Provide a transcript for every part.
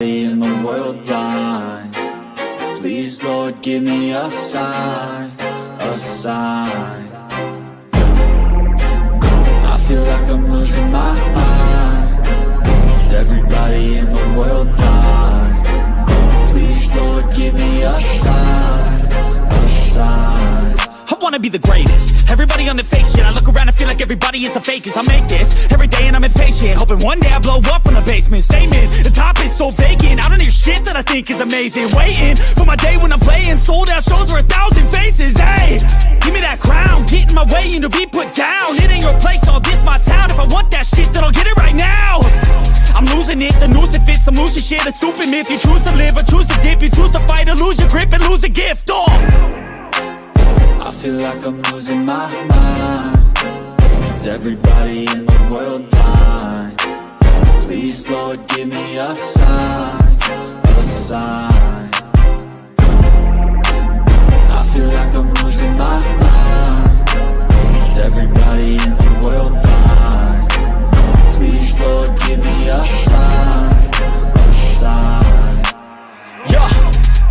in the world blind. Please, Lord, give me a sign, a sign. I feel like I'm losing my mind. Is everybody in the world blind? Please, Lord, give me a sign, a sign. I wanna be the greatest. Everybody on the fake shit. I look around and feel like everybody is the fakest. I make this every day and I'm impatient, hoping one day I blow up from the basement. Statement, the top is so vacant. I don't hear shit that I think is amazing. Waiting for my day when I'm playing sold out shows for 1,000 faces. Hey, give me that crown, get in my way and to be put down. It ain't your place, all this my town. If I want that shit, then I'll get it right now. I'm losing it, the noose it fits. I'm losing shit, a stupid myth. You choose to live or choose to dip. You choose to fight or lose your grip and lose a gift. I feel like I'm losing my mind. Is everybody in the world blind? Please, Lord, give me a sign, a sign. I feel like I'm losing my mind. Is everybody in the world blind? Please, Lord, give me a sign, a sign. Yeah.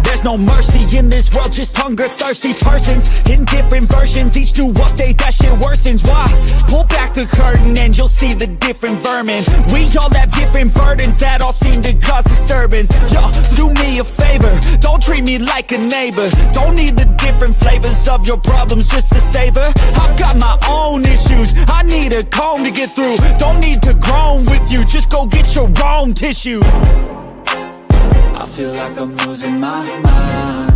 There's no mercy in this world, just hunger-thirsty persons in different versions. Each new update, that shit worsens. Why? Pull back the curtain and you'll see the different vermin. We all have different burdens that all seem to cause disturbance. Yo, so do me a favor, don't treat me like a neighbor. Don't need the different flavors of your problems just to savor. I've got my own issues, I need a comb to get through. Don't need to groan with you, just go get your own tissue. I feel like I'm losing my mind.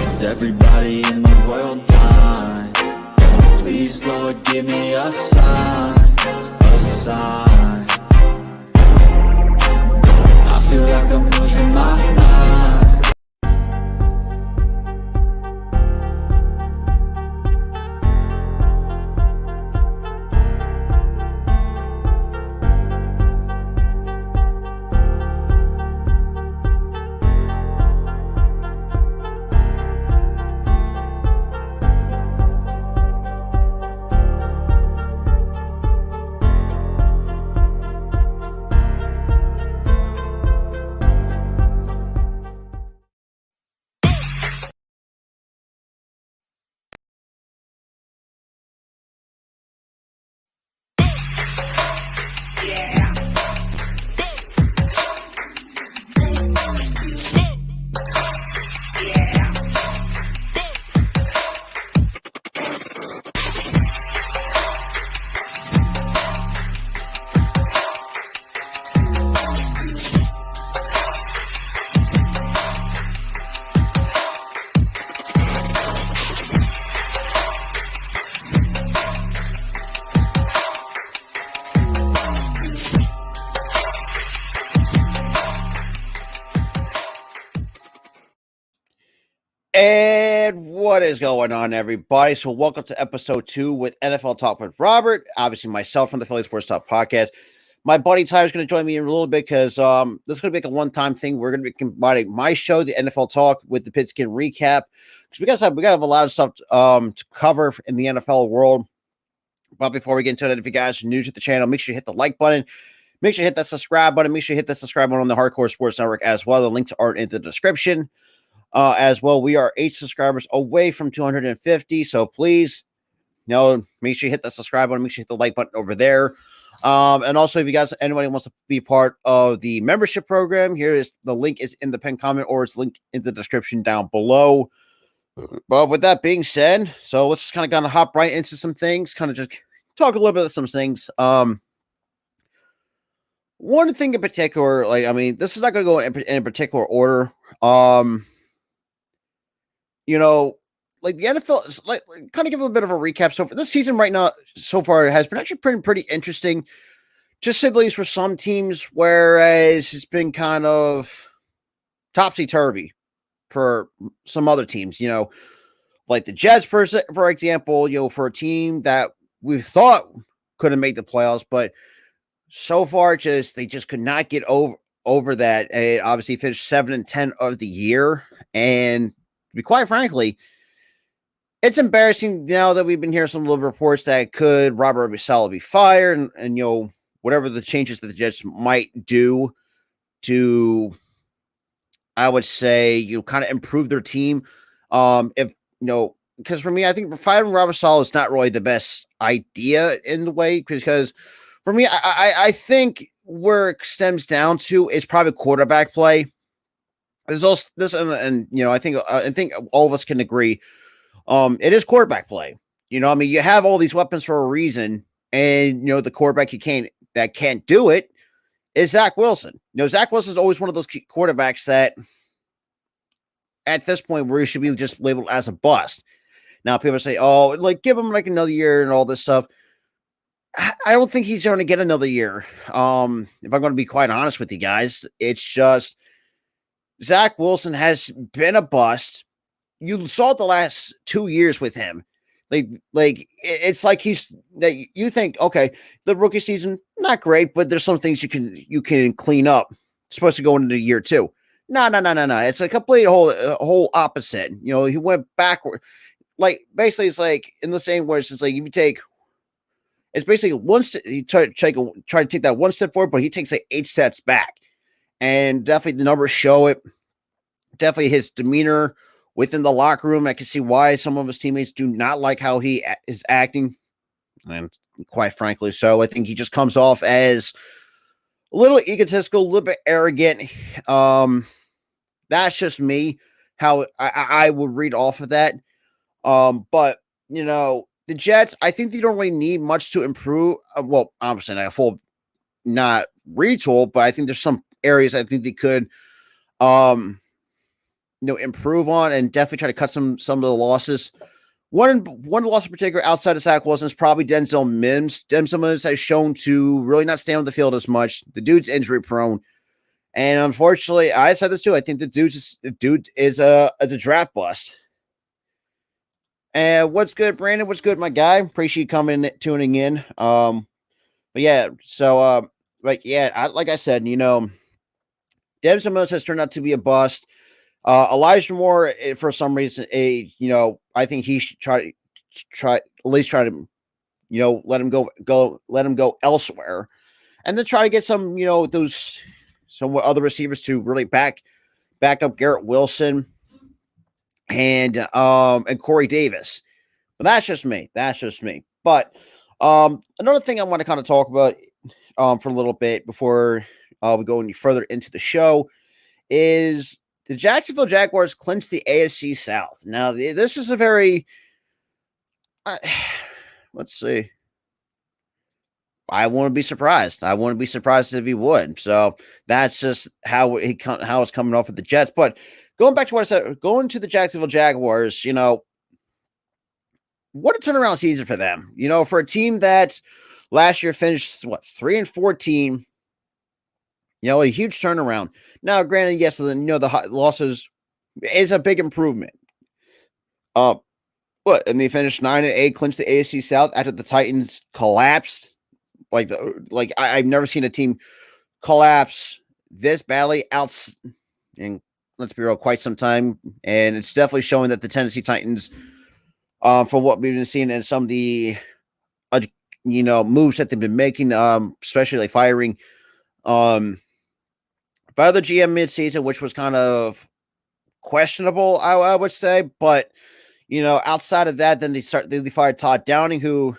Is everybody in the world blind? Please, Lord, give me a sign, a sign. I feel like I'm losing my mind. And what is going on, everybody? So welcome to episode 2 with NFL Talk with Robert. Obviously, myself from the Philly Sports Talk podcast. My buddy Tyler is going to join me in a little bit because this is going to be like a one-time thing. We're going to be combining my show, the NFL Talk, with the Pigskin recap because we got to have a lot of stuff to cover in the NFL world. But before we get into it, if you guys are new to the channel, make sure you hit the like button. Make sure you hit that subscribe button. Make sure you hit that subscribe button on the Hardcore Sports Network as well. The links are in the description. As well, we are 8 subscribers away from 250, so please, make sure you hit the subscribe button, make sure you hit the like button over there. And also, if you guys, anybody wants to be part of the membership program, here is the link is in the pinned comment or it's linked in the description down below. But with that being said, so let's just kind of hop right into some things, kind of just talk a little bit of some things. One thing in particular, this is not going to go in particular order. The NFL is kind of give a bit of a recap. So for this season right now, so far, it has been actually pretty interesting, just at least for some teams, whereas it's been kind of topsy-turvy for some other teams, like the Jets, for example, for a team that we thought could have made the playoffs, but so far they just could not get over that. It obviously finished 7-10 of the year, and to be quite frankly, it's embarrassing now that we've been hearing some little reports that could Robert Saleh be fired and whatever the changes that the Jets might do to, I would say, kind of improve their team. If because for me, I think firing Robert Saleh is not really the best idea in the way, because for me, I think where it stems down to is probably quarterback play. There's also this, and I think all of us can agree. It is quarterback play. I mean, you have all these weapons for a reason, and the quarterback that can't do it is Zach Wilson. Zach Wilson is always one of those quarterbacks that, at this point, where he should be just labeled as a bust. Now, people say, "Oh, like give him like another year and all this stuff." I don't think he's going to get another year. If I'm going to be quite honest with you guys, it's just Zach Wilson has been a bust. You saw the last 2 years with him. It's like you think, okay, the rookie season, not great, but there's some things you can clean up. It's supposed to go into year 2. No. It's a complete whole opposite. He went backward. Like, basically, it's like in the same words, it's like if you take, it's basically one step, you try to take that one step forward, but he takes like 8 steps back. And definitely the numbers show it. Definitely his demeanor within the locker room, I can see why some of his teammates do not like how he is acting. And quite frankly, so I think he just comes off as a little egotistical, a little bit arrogant. That's just me, how I would read off of that. But the Jets, I think they don't really need much to improve. Well, obviously not a full, not retool, but I think there's some areas I think they could, improve on, and definitely try to cut some of the losses. One loss in particular outside of Zach Wilson is probably Denzel Mims. Denzel Mims has shown to really not stay on the field as much. The dude's injury prone. And unfortunately, I said this too. I think the dude is a draft bust. And what's good, Brandon? What's good, my guy? Appreciate you tuning in. But yeah, so like I said, Denzel Mims has turned out to be a bust. Elijah Moore, for some reason, I think he should try at least try to, let him go elsewhere, and then try to get some, some other receivers to really back up Garrett Wilson and Corey Davis. But that's just me. But another thing I want to kind of talk about for a little bit before we go any further into the show is the Jacksonville Jaguars clinched the AFC South. Now, this is a very, let's see. I wouldn't be surprised. I wouldn't be surprised if he would. So that's just how it's coming off with the Jets. But going back to what I said, going to the Jacksonville Jaguars, what a turnaround season for them. For a team that last year finished 3-14. A huge turnaround. Now, granted, yes, the losses is a big improvement. And they finished 9-8, clinched the AFC South after the Titans collapsed. I've never seen a team collapse this badly and let's be real, quite some time. And it's definitely showing that the Tennessee Titans, for what we've been seeing and some of the moves that they've been making, especially like firing by the GM midseason, which was kind of questionable, I would say. But outside of that, then they fired Todd Downing, who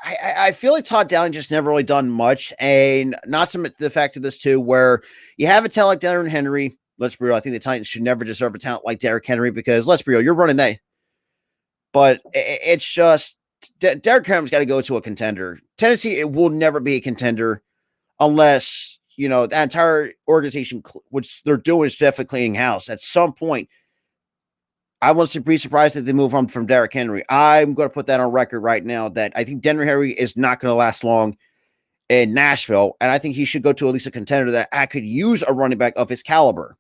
I feel like Todd Downing just never really done much. And not to the fact of this too, where you have a talent like Derrick Henry. Let's be real, I think the Titans should never deserve a talent like Derrick Henry, because let's be real, you're running that. But it's just Derrick Henry's got to go to a contender. Tennessee, it will never be a contender unless, that entire organization, which they're doing, is definitely cleaning house. At some point, I wouldn't be surprised if they move on from Derrick Henry. I'm going to put that on record right now that I think Derrick Henry is not going to last long in Nashville, and I think he should go to at least a contender that I could use a running back of his caliber.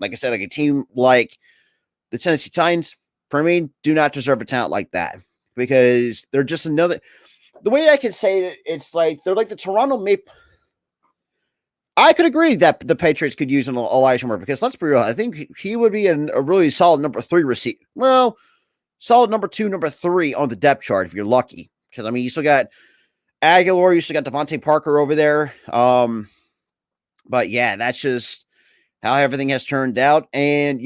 Like I said, like a team like the Tennessee Titans, for me, do not deserve a talent like that, because they're just another. The way I can say it, it's like they're like the Toronto Maple. I could agree that the Patriots could use an Elijah Moore, because let's be real, I think he would be a really solid number 3 receiver. Well, solid number 2, number 3 on the depth chart if you're lucky. Because, I mean, you still got Aguilar. You still got Devontae Parker over there. But yeah, that's just how everything has turned out. And,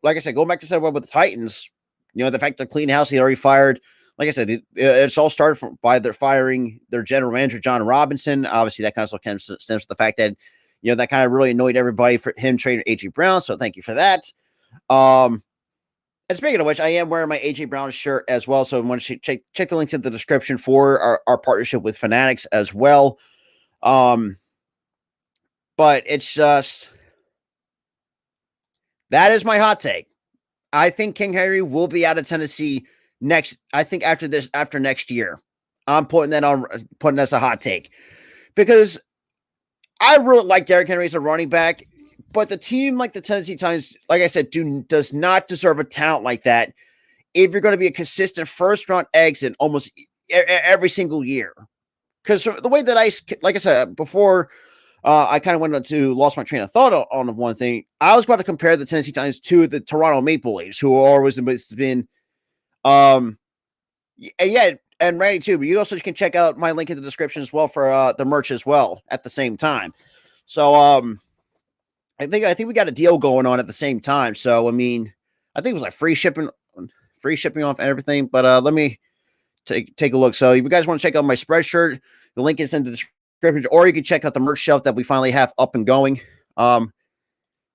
like I said, going back to with the Titans, the fact that clean house, he already fired. Like I said, it's all started by their firing their general manager, John Robinson. Obviously, that kind of stems from the fact that, that kind of really annoyed everybody for him trading A.J. Brown. So thank you for that. And speaking of which, I am wearing my A.J. Brown shirt as well. So I want to check the links in the description for our partnership with Fanatics as well. But it's just, that is my hot take. I think King Henry will be out of Tennessee after next year. I'm putting that as a hot take because I really like Derrick Henry as a running back, but the team like the Tennessee Titans, like I said, does not deserve a talent like that if you're going to be a consistent first round exit almost every single year. Because the way that like I said before, I kind of went to lost my train of thought on one thing. I was about to compare the Tennessee Titans to the Toronto Maple Leafs, who always been, and Randy too. But you also can check out my link in the description as well for the merch as well at the same time. So I think we got a deal going on at the same time. So I mean, I think it was like free shipping off everything. But let me take a look. So if you guys want to check out my Spreadshirt, the link is in the description, or you can check out the merch shelf that we finally have up and going. So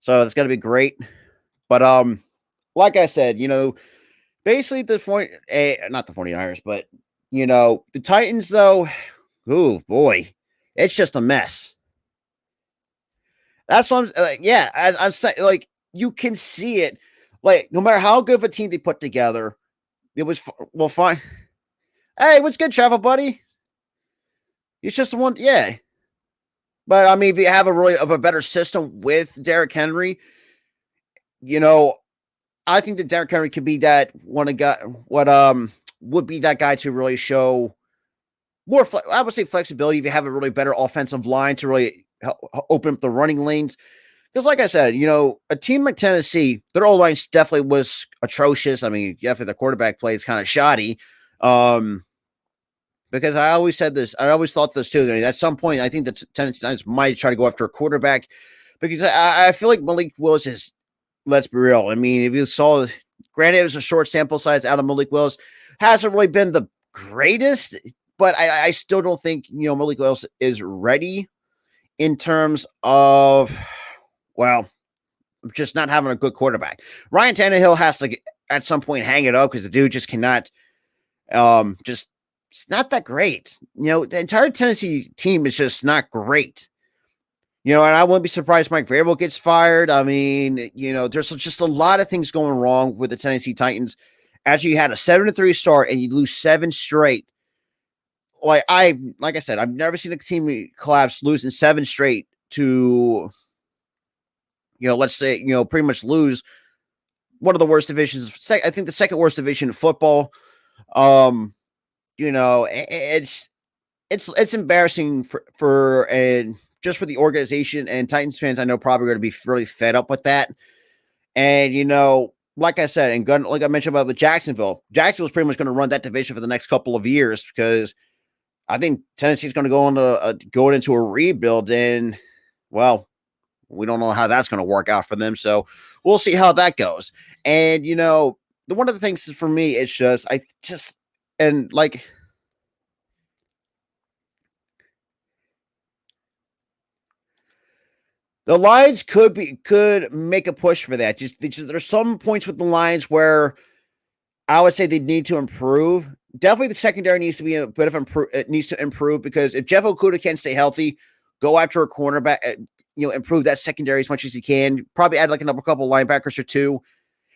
it's gonna be great. But like I said, basically not the 49ers, but the Titans though, oh boy, it's just a mess. That's what I'm saying. Like, you can see it. Like, no matter how good of a team they put together, it was fine. Hey, what's good, travel buddy? It's just the one, yeah. But I mean, if you have a better system with Derrick Henry, I think that Derrick Henry could be that would be that guy to really show more. I would say flexibility if you have a really better offensive line to really help open up the running lanes. Because, like I said, a team like Tennessee, their O-line definitely was atrocious. I mean, definitely the quarterback play is kind of shoddy. Because I always said this, I always thought this too. I mean, at some point, I think the Tennessee Titans might try to go after a quarterback because I feel like Malik Willis is. Let's be real. I mean, if you saw, granted, it was a short sample size out of Malik Willis, hasn't really been the greatest, but I still don't think Malik Willis is ready in terms of, just not having a good quarterback. Ryan Tannehill has to at some point hang it up because the dude just cannot, it's not that great. The entire Tennessee team is just not great. And I wouldn't be surprised Mike Vrabel gets fired. I mean, there's just a lot of things going wrong with the Tennessee Titans. After you had a 7-3 start and you lose 7 straight. Like I said, I've never seen a team collapse losing 7 straight to, let's say, pretty much lose one of the worst divisions. I think the second worst division in football. It's embarrassing for just for the organization, and Titans fans, I know, probably going to be really fed up with that. And, like I said, and like I mentioned about Jacksonville's pretty much going to run that division for the next couple of years because I think Tennessee's going to go into a rebuild. And, well, we don't know how that's going to work out for them. So we'll see how that goes. And, one of the things for me, it's just, the Lions could make a push for that. Just there's some points with the Lions where I would say they need to improve. Definitely, the secondary needs to be a bit of improve. It needs to improve because if Jeff Okudah can stay healthy, go after a cornerback. Improve that secondary as much as you can. Probably add like another couple linebackers or two,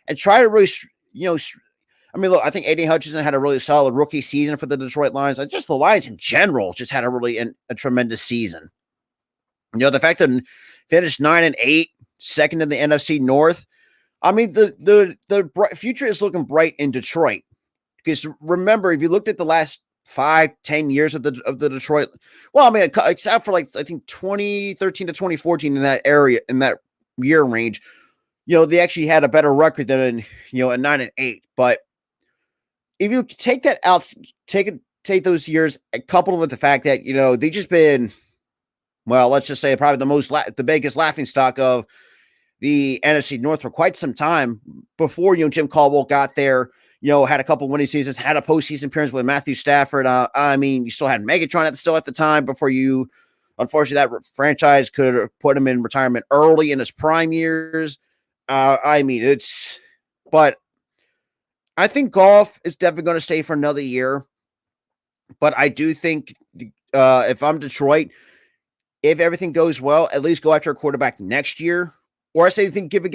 and try to really, I mean, look, I think Aiden Hutchinson had a really solid rookie season for the Detroit Lions. And just the Lions in general just had a tremendous season. The fact that finished 9-8, second in the NFC North. I mean, the future is looking bright in Detroit because remember, if you looked at the last 5-10 years of the Detroit, well, I mean, except for like I think 2013 to 2014 in that area in that year range, they actually had a better record than a 9-8. But if you take that out, take take those years, coupled with the fact that, they just been, well, let's just say probably the biggest laughing stock of the NFC North for quite some time before, Jim Caldwell got there, had a couple winning seasons, had a postseason appearance with Matthew Stafford. You still had Megatron at the time before unfortunately, that franchise could have put him in retirement early in his prime years. But I think Goff is definitely going to stay for another year. But I do think if I'm Detroit, if everything goes well, at least go after a quarterback next year. Or I say, give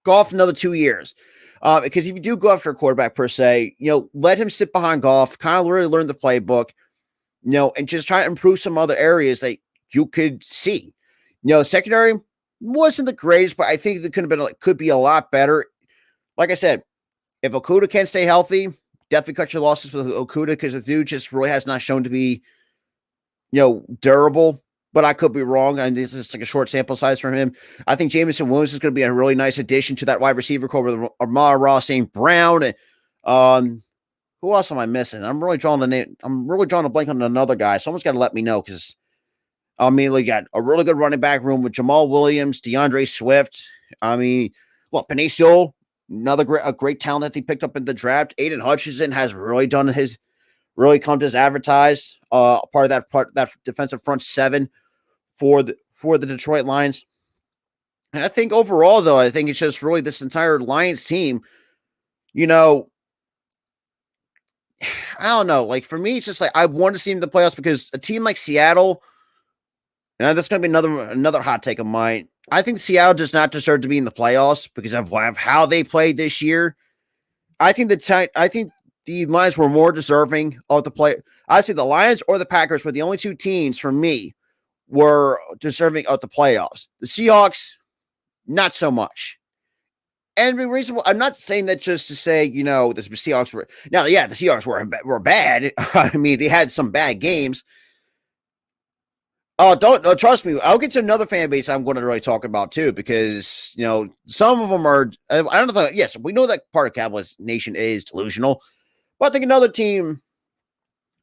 Goff another 2 years. Because if you do go after a quarterback per se, let him sit behind Goff, kind of really learn the playbook, and just try to improve some other areas that you could see. Secondary wasn't the greatest, but I think it could be a lot better. Like I said, if Okudah can't stay healthy, definitely cut your losses with Okudah because the dude just really has not shown to be, durable. But I could be wrong. And this is like a short sample size from him. I think Jameson Williams is going to be a really nice addition to that wide receiver core with Amon-Ra St. Brown. And who else am I missing? I'm really drawing a blank on another guy. Someone's got to let me know because I immediately got a really good running back room with Jamal Williams, DeAndre Swift. Penicio, a great talent that they picked up in the draft. Aiden Hutchinson has really come to his advertised part of that defensive front seven for the Detroit Lions. And I think overall, though, I think it's just really this entire Lions team, I don't know. Like, for me, it's just like I want to see in the playoffs because a team like Seattle, and that's going to be another hot take of mine. I think Seattle does not deserve to be in the playoffs because of how they played this year. I think the Lions were more deserving of the play. I'd say the Lions or the Packers were the only two teams for me were deserving of the playoffs. The Seahawks, not so much. And the reason I'm not saying that just to say, the Seahawks were now, yeah, the Seahawks were bad. I mean, they had some bad games. Oh, don't trust me. I'll get to another fan base I'm going to really talk about too, because some of them are. I don't know. Yes, we know that part of Cowboys Nation is delusional, but I think another team,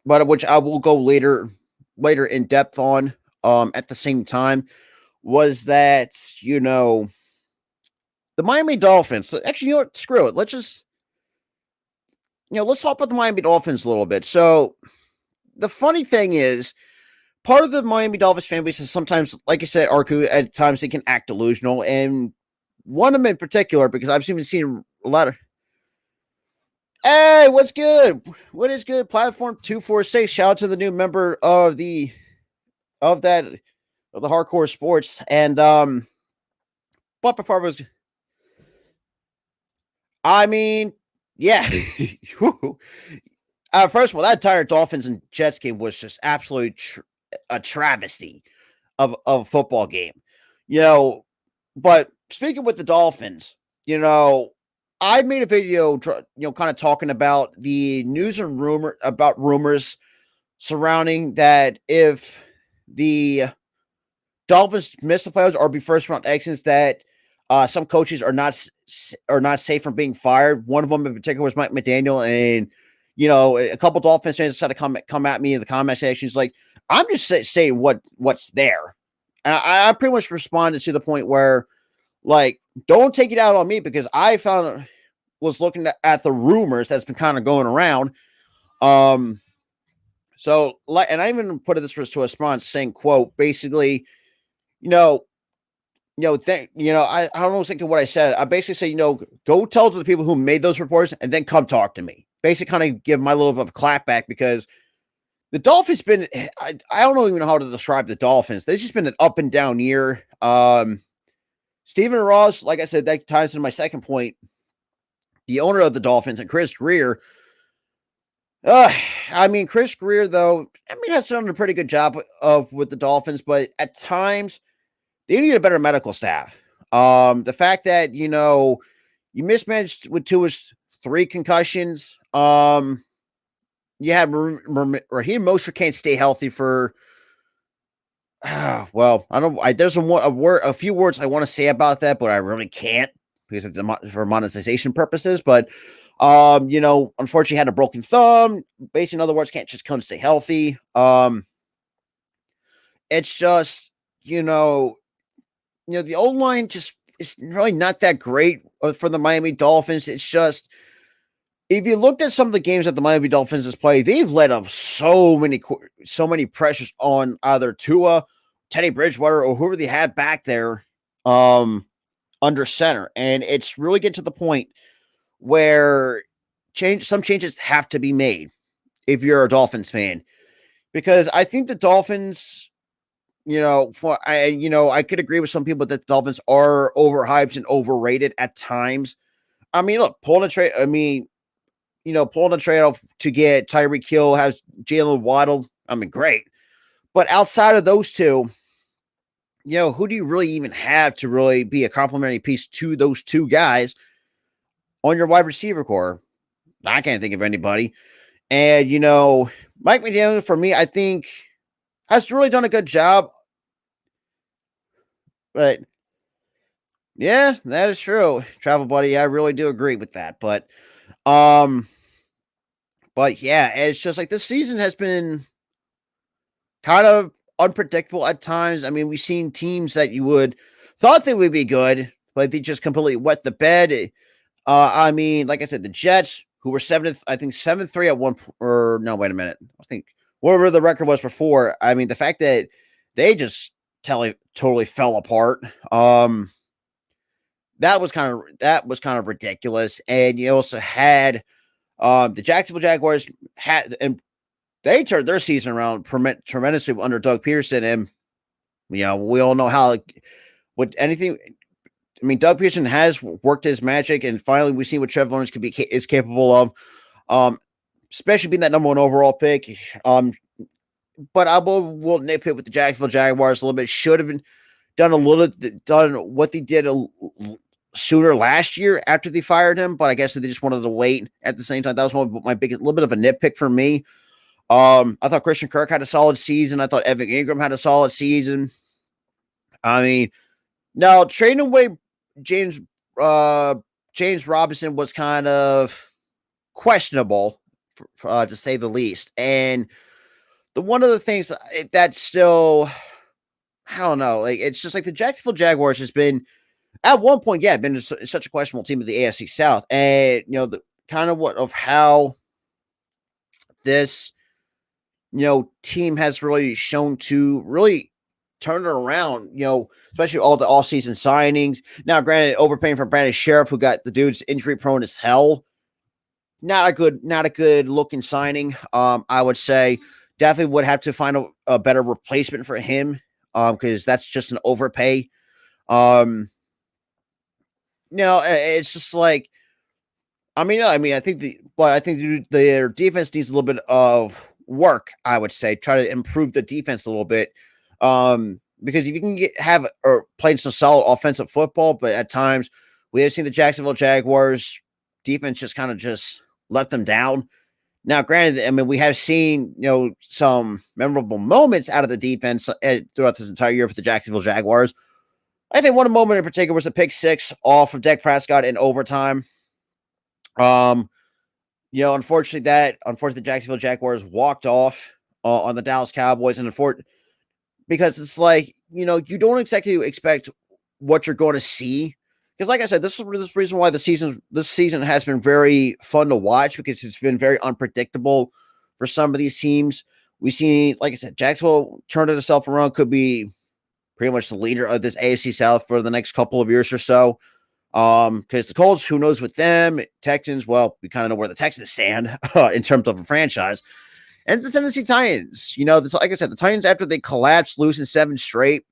but which I will go later in depth on. At the same time, was that the Miami Dolphins. Actually, what? Screw it. Let's just let's talk about the Miami Dolphins a little bit. So the funny thing is, part of the Miami Dolphins fan base is sometimes, like I said, at times they can act delusional, and one of them in particular, because I've seen a lot of. Hey, what's good? What is good? Platform 246. Shout out to the new member of the hardcore sports. And but before I was, yeah. First of all, that entire Dolphins and Jets game was just absolutely a travesty of a football game. But speaking with the Dolphins, I made a video, kind of talking about the news and rumors surrounding that if the Dolphins miss the playoffs or be first round exits, that some coaches are not safe from being fired. One of them in particular was Mike McDaniel, and a couple Dolphins fans decided to come at me in the comment section. Like, I'm just saying what's there, and I pretty much responded to the point where, like, don't take it out on me because I was looking at the rumors that's been kind of going around. So, and I even put this to a response saying, quote, basically, I don't know thinking what I said. I basically say, go tell to the people who made those reports and then come talk to me. Basically kind of give my little bit of a clap back because the Dolphins been, I don't even know how to describe the Dolphins. They've just been an up and down year. Stephen Ross, like I said, that ties into my second point. The owner of the Dolphins and Chris Greer. Chris Greer, though, has done a pretty good job with the Dolphins, but at times they need a better medical staff. The fact that, you mismanaged with Tua's 3 concussions. You had Raheem Mostert can't stay healthy for. Well, I don't. There's a few words I want to say about that, but I really can't because it's for monetization purposes. But Unfortunately had a broken thumb. Basically, in other words, can't just come stay healthy. It's just, the old line just is really not that great for the Miami Dolphins. It's just, if you looked at some of the games that the Miami Dolphins has played, they've let up so many pressures on either Tua, Teddy Bridgewater, or whoever they had back there under center. And it's really getting to the point where some changes have to be made if you're a Dolphins fan. Because I think the Dolphins, I could agree with some people that the Dolphins are overhyped and overrated at times. I mean, look, pulling a trade off to get Tyreek Hill, has Jalen Waddle. I mean, great. But outside of those two, who do you really even have to really be a complementary piece to those two guys on your wide receiver core? I can't think of anybody. And, Mike McDaniel, for me, I think has really done a good job. But, yeah, that is true. Travel buddy, I really do agree with that. But yeah, it's just like this season has been kind of unpredictable at times. I mean, we've seen teams that you would thought they would be good, but they just completely wet the bed. I mean, like I said, the Jets, who were 7-3 at one, or no, wait a minute. I think whatever the record was before. I mean, the fact that they just totally fell apart. That was kind of ridiculous. And you also had the Jacksonville Jaguars and they turned their season around tremendously under Doug Peterson. And, we all know how, Doug Peterson has worked his magic, and finally we've seen what Trevor Lawrence is capable of, especially being that number 1 overall pick. But I will nitpick with the Jacksonville Jaguars a little bit. Should have been done what they did sooner last year after they fired him, but I guess they just wanted to wait at the same time. That was one of my little bit of a nitpick for me. I thought Christian Kirk had a solid season. I thought Evan Ingram had a solid season. I mean, now trading away James Robinson was kind of questionable, to say the least. And one of the things that's still, I don't know, it's just like the Jacksonville Jaguars has been, at one point, been such a questionable team of the AFC South. And, the kind of how this, team has really shown to really turn it around, especially all the offseason signings. Now, granted, overpaying for Brandon Sheriff, who got the dude's injury prone as hell. Not a good looking signing. I would say definitely would have to find a better replacement for him. Because that's just an overpay. It's just like, I think their defense needs a little bit of work. I would say try to improve the defense a little bit. Because if you can playing some solid offensive football, but at times we have seen the Jacksonville Jaguars defense just kind of let them down. Now, granted, we have seen, some memorable moments out of the defense throughout this entire year for the Jacksonville Jaguars. I think one moment in particular was a pick 6 off of Dak Prescott in overtime. Unfortunately, the Jacksonville Jaguars walked off on the Dallas Cowboys, and because it's like, you don't exactly expect what you're going to see. Because, like I said, this is the reason why this season has been very fun to watch, because it's been very unpredictable for some of these teams. We see, like I said, Jacksonville turned itself around, could be pretty much the leader of this AFC South for the next couple of years or so. Because the Colts, who knows with them? Texans, well, we kind of know where the Texans stand in terms of a franchise. And the Tennessee Titans, like I said, the Titans, after they collapsed, losing 7 straight.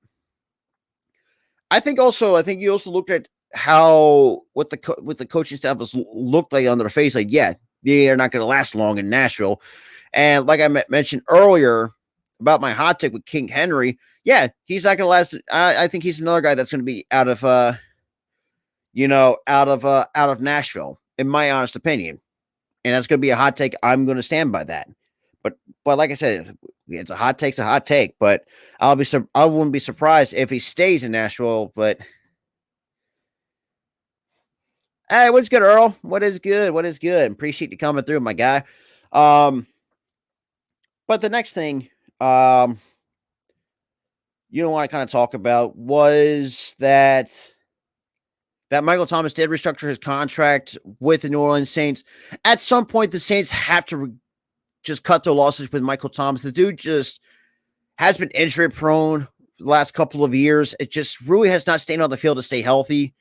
I think you also looked at how what the coaching staff looked like on their face. Like, yeah, they are not going to last long in Nashville. And like I mentioned earlier about my hot take with King Henry, yeah, he's not going to last. I think he's another guy that's going to be out of Nashville, in my honest opinion. And that's going to be a hot take. I'm going to stand by that. But like I said, it's a hot take. But I wouldn't be surprised if he stays in Nashville. But Hey, what's good, Earl? What is good? What is good? Appreciate you coming through, my guy. Um, but the next thing, um, you know, what I kind of talk about was that Michael Thomas did restructure his contract with the New Orleans Saints. At some point, the Saints have to just cut their losses with Michael Thomas. The dude just has been injury prone the last couple of years. It just really has not stayed on the field to stay healthy.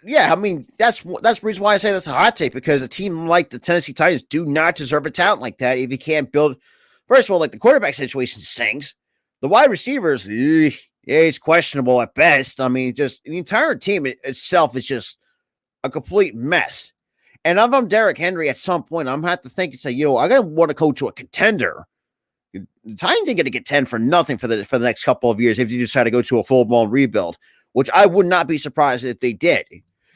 Yeah. I mean, that's the reason why I say that's a hot take, because a team like the Tennessee Titans do not deserve a talent like that if you can't build. First of all, like the quarterback situation stinks. The wide receivers, yeah, it's questionable at best. I mean, just the entire team itself is just a complete mess. And if I'm Derrick Henry, at some point, I'm gonna have to think and say, I gotta want to go to a contender. The Titans ain't gonna get 10 for nothing for the next couple of years if you decide to go to a full blown rebuild, which I would not be surprised if they did.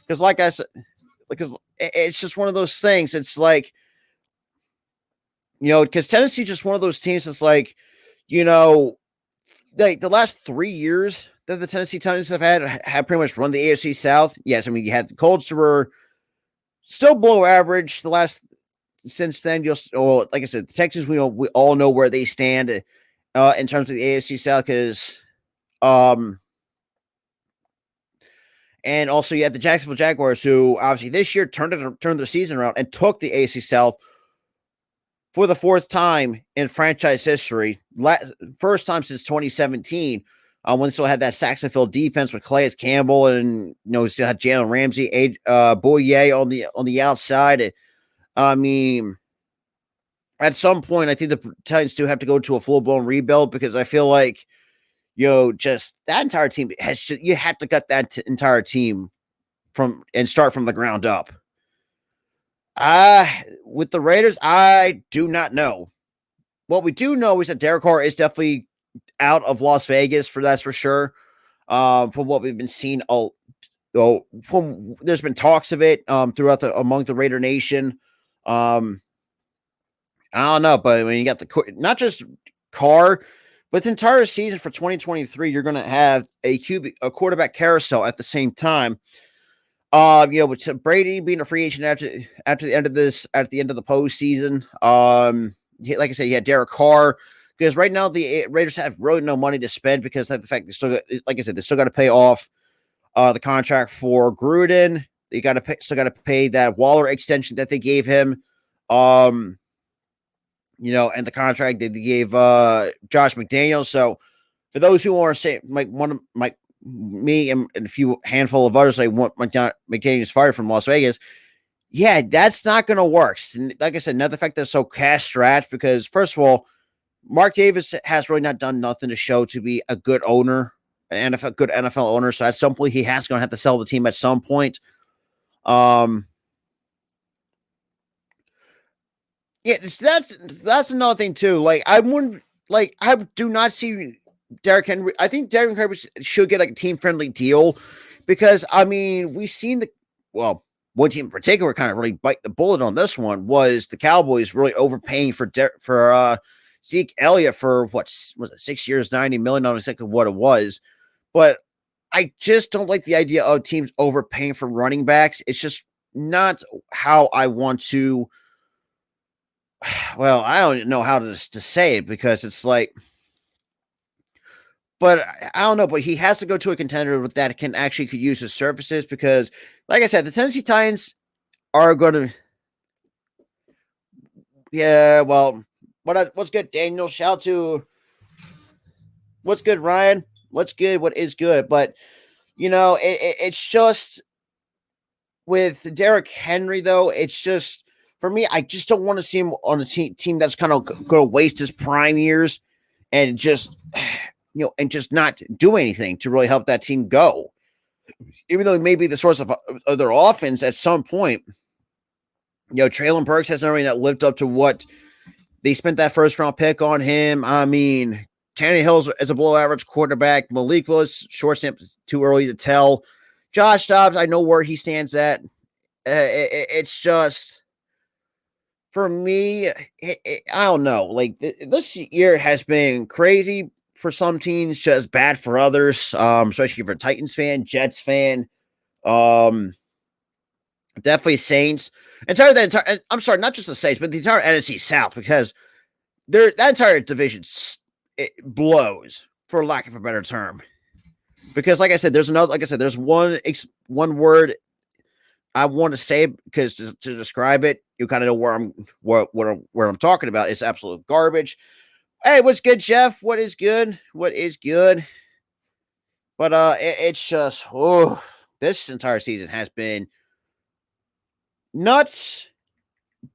Because, like I said, because it's just one of those things. It's like, because Tennessee just one of those teams that's like, like the last 3 years that the Tennessee Titans have pretty much run the AFC South. Yes, I mean, you had the Colts who were still below average the last since then. Like I said, the Texans, we all know where they stand in terms of the AFC South, because and also you had the Jacksonville Jaguars, who obviously this year turned their season around and took the AFC South for the fourth time in franchise history. First time since 2017, when they still had that Saxonville defense with Calais Campbell, and still had Jalen Ramsey, Boye on the outside. I mean, at some point, I think the Titans do have to go to a full blown rebuild, because I feel like just that entire team you have to cut that entire team and start from the ground up. With the Raiders, I do not know. What we do know is that Derek Carr is definitely out of Las Vegas, that's for sure. From what we've been seeing, there's been talks of it throughout among the Raider Nation. I don't know, but when you got not just Carr, but the entire season for 2023, you're going to have a quarterback carousel at the same time. With Brady being a free agent after the end of the postseason. Like I said, you had Derek Carr, because right now the Raiders have really no money to spend, because of the fact they still got to pay off the contract for Gruden. They still got to pay that Waller extension that they gave him. And the contract that they gave Josh McDaniels. So for those who are saying, me and a few handful of others, want McDaniels fired from Las Vegas. Yeah, that's not going to work. And like I said, another fact that's so cash strapped, because first of all, Mark Davis has really not done nothing to show to be a good owner, good NFL owner. So at some point, he has going to have to sell the team at some point. Yeah, that's another thing too. Like I do not see Derrick Henry. I think Derrick Henry should get like a team friendly deal, because I mean we've seen one team in particular kind of really bite the bullet on this one was the Cowboys really overpaying for Zeke Elliott for what was it, 6 years, $90 million. I was thinking what it was, but I just don't like the idea of teams overpaying for running backs. It's just not how I want to. Well, I don't know how to say it, because it's like, but I don't know. But he has to go to a contender that could use his services, because, like I said, the Tennessee Titans are going to. Yeah, well, what's good, Daniel? Shout to what's good, Ryan. What's good? What is good? But it's just with Derrick Henry, though. It's just. For me, I just don't want to see him on a team that's kind of going to waste his prime years and just, and just not do anything to really help that team go. Even though he may be the source of their offense at some point, Traylon Burks hasn't really lived up to what they spent that first round pick on him. I mean, Tannehill is a below average quarterback. Malik was short stamp, too early to tell. Josh Dobbs, I know where he stands at. It's just. For me, I don't know. Like this year has been crazy for some teams, just bad for others. Especially for Titans fan, Jets fan, um, definitely Saints. I'm sorry, not just the Saints, but the entire NFC South, because that entire division it blows, for lack of a better term. Because, like I said, there's one word I want to say, because to describe it, you kind of know where I'm talking about. It's absolute garbage. Hey, what's good, Jeff? What is good? What is good? But it's just this entire season has been nuts.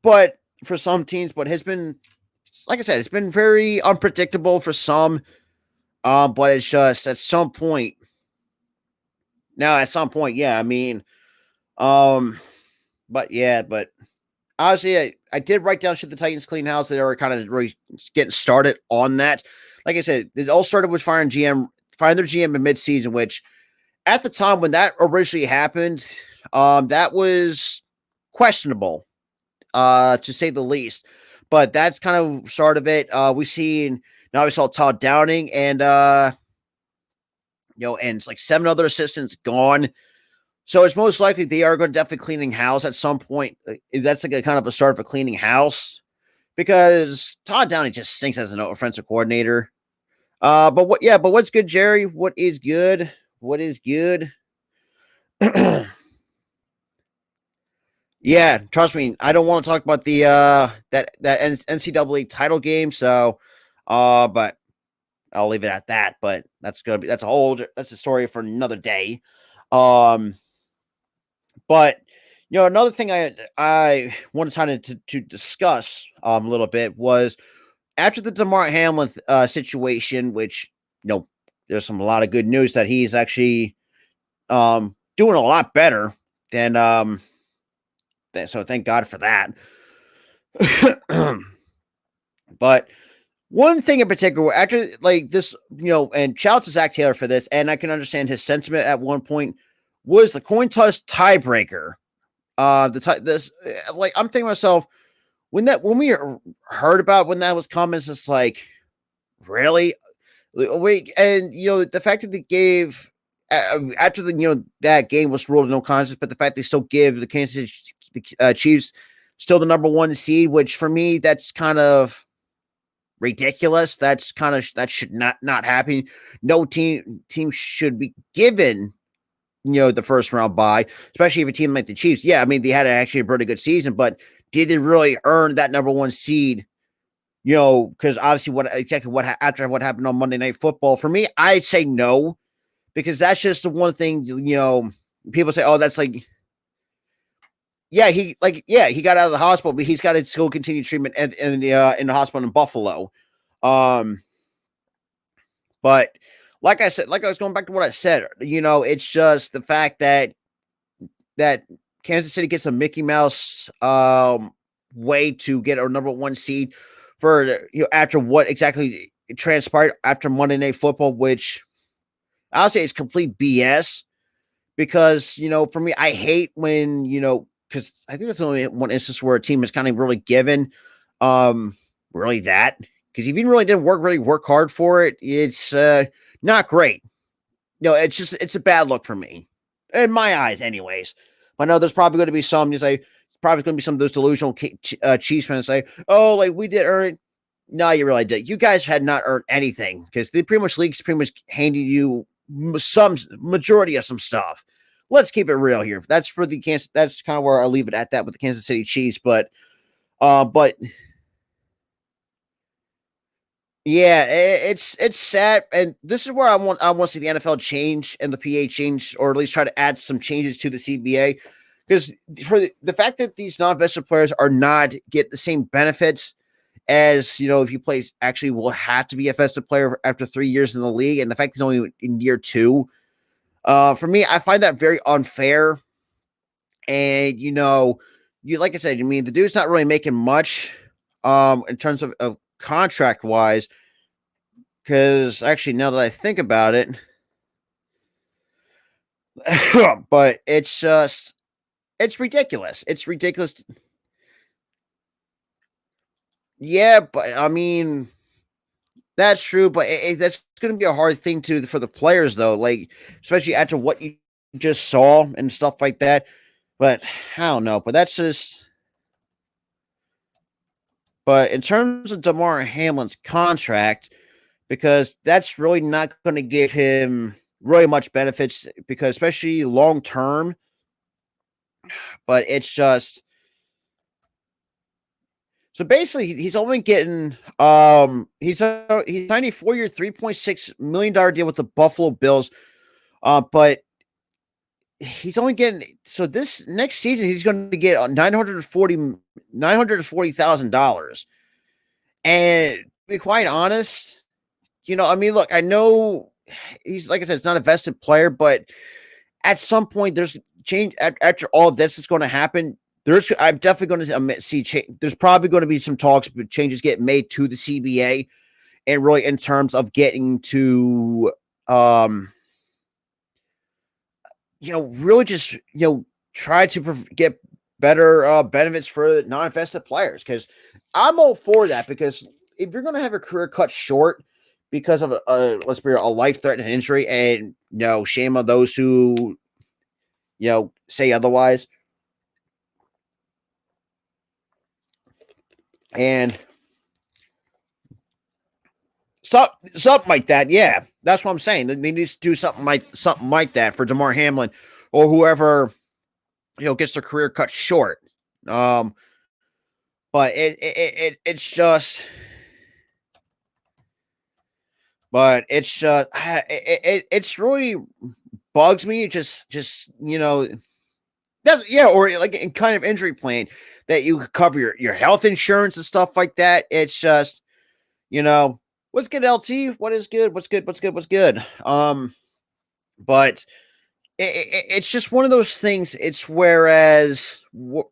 But for some teams, but has been, like I said, it's been very unpredictable for some. But it's just at some point. Now, at some point, yeah. I mean, but yeah, but honestly, I did write down should the Titans clean house. They are kind of really getting started on that. Like I said, it all started with firing their GM in midseason, which at the time when that originally happened, that was questionable, to say the least. But that's kind of start of it. We saw Todd Downing and and it's like 7 other assistants gone. So it's most likely they are going to definitely cleaning house at some point. That's like a kind of a start of a cleaning house, because Todd Downing just stinks as an offensive coordinator. But what's good, Jerry? What is good? What is good? Yeah, trust me, I don't want to talk about the that NCAA title game. So, but I'll leave it at that. But that's a story for another day. But another thing I wanted to discuss a little bit was after the DeMar Hamlin situation, which there's a lot of good news that he's actually doing a lot better than so thank God for that. But one thing in particular, after like this, and shout out to Zach Taylor for this, and I can understand his sentiment at one point, was the coin toss tiebreaker. I'm thinking to myself, when we heard about when that was coming, it's just like, really? Wait, and the fact that they gave after that game was ruled no contest, but the fact they still give the Kansas City Chiefs still the number 1 seed, which for me that's kind of ridiculous. That should not happen. No team should be given the first round bye, especially if a team like the Chiefs. Yeah, I mean they had actually a pretty good season, but did they really earn that number 1 seed? Because obviously after what happened on Monday Night Football, for me, I'd say no, because that's just the one thing, people say, oh, that's like, he got out of the hospital, but he's got to still continue treatment in the hospital in Buffalo. But like I said, like I was going back to what I said, it's just the fact that Kansas City gets a Mickey Mouse way to get a number 1 seed for after what exactly transpired after Monday Night Football, which I'll say is complete BS. Because for me, I hate when because I think that's only one instance where a team is kind of really given really that, because if you really didn't work hard for it, it's not great. It's a bad look for me, in my eyes, anyways. I know there's probably going to be some probably going to be some of those delusional Chiefs fans say, oh, like we did earn it. No, you really did. You guys had not earned anything, because the league's pretty much handed you some majority of some stuff. Let's keep it real here. That's for the Kansas. That's kind of where I'll leave it at that with the Kansas City Chiefs. But yeah, it's sad, and this is where I want to see the NFL change and the PA change, or at least try to add some changes to the CBA, because for the fact that these non-vested players are not get the same benefits as if you play, actually will have to be a vested player after 3 years in the league, and the fact he's only in year 2, for me, I find that very unfair. And like I said, I mean the dude's not really making much in terms of contract wise. Because actually, now that I think about it, but it's ridiculous. It's ridiculous. Yeah, but I mean, That's true, but that's going to be a hard thing for the players, though. Like, especially after what you just saw and stuff like that. But I don't know. But that's just. But in terms of Damar Hamlin's contract, because that's really not going to give him really much benefits, because especially long term. But it's just. So basically, he's only getting he's signed a 4-year, $3.6 million deal with the Buffalo Bills, but he's only getting this next season he's going to get $940,000, and to be quite honest, I mean, look, I know he's like I said, it's not a vested player, but at some point there's change after all this is going to happen. I'm definitely going to see there's probably going to be some talks, but changes get made to the CBA, and really in terms of getting to, really just, try to get better benefits for non-invested players. Because I'm all for that. Because if you're going to have a career cut short because of let's be real, a life-threatening injury, and shame on those who, say otherwise. And something like that, yeah. That's what I'm saying. They need to do something like that for Damar Hamlin or whoever gets their career cut short. But it's just, it's really bugs me. It just that's or like in kind of injury plan that you cover your health insurance and stuff like that. It's just, what's good, LT? What is good? What's good? But it's just one of those things. It's whereas, I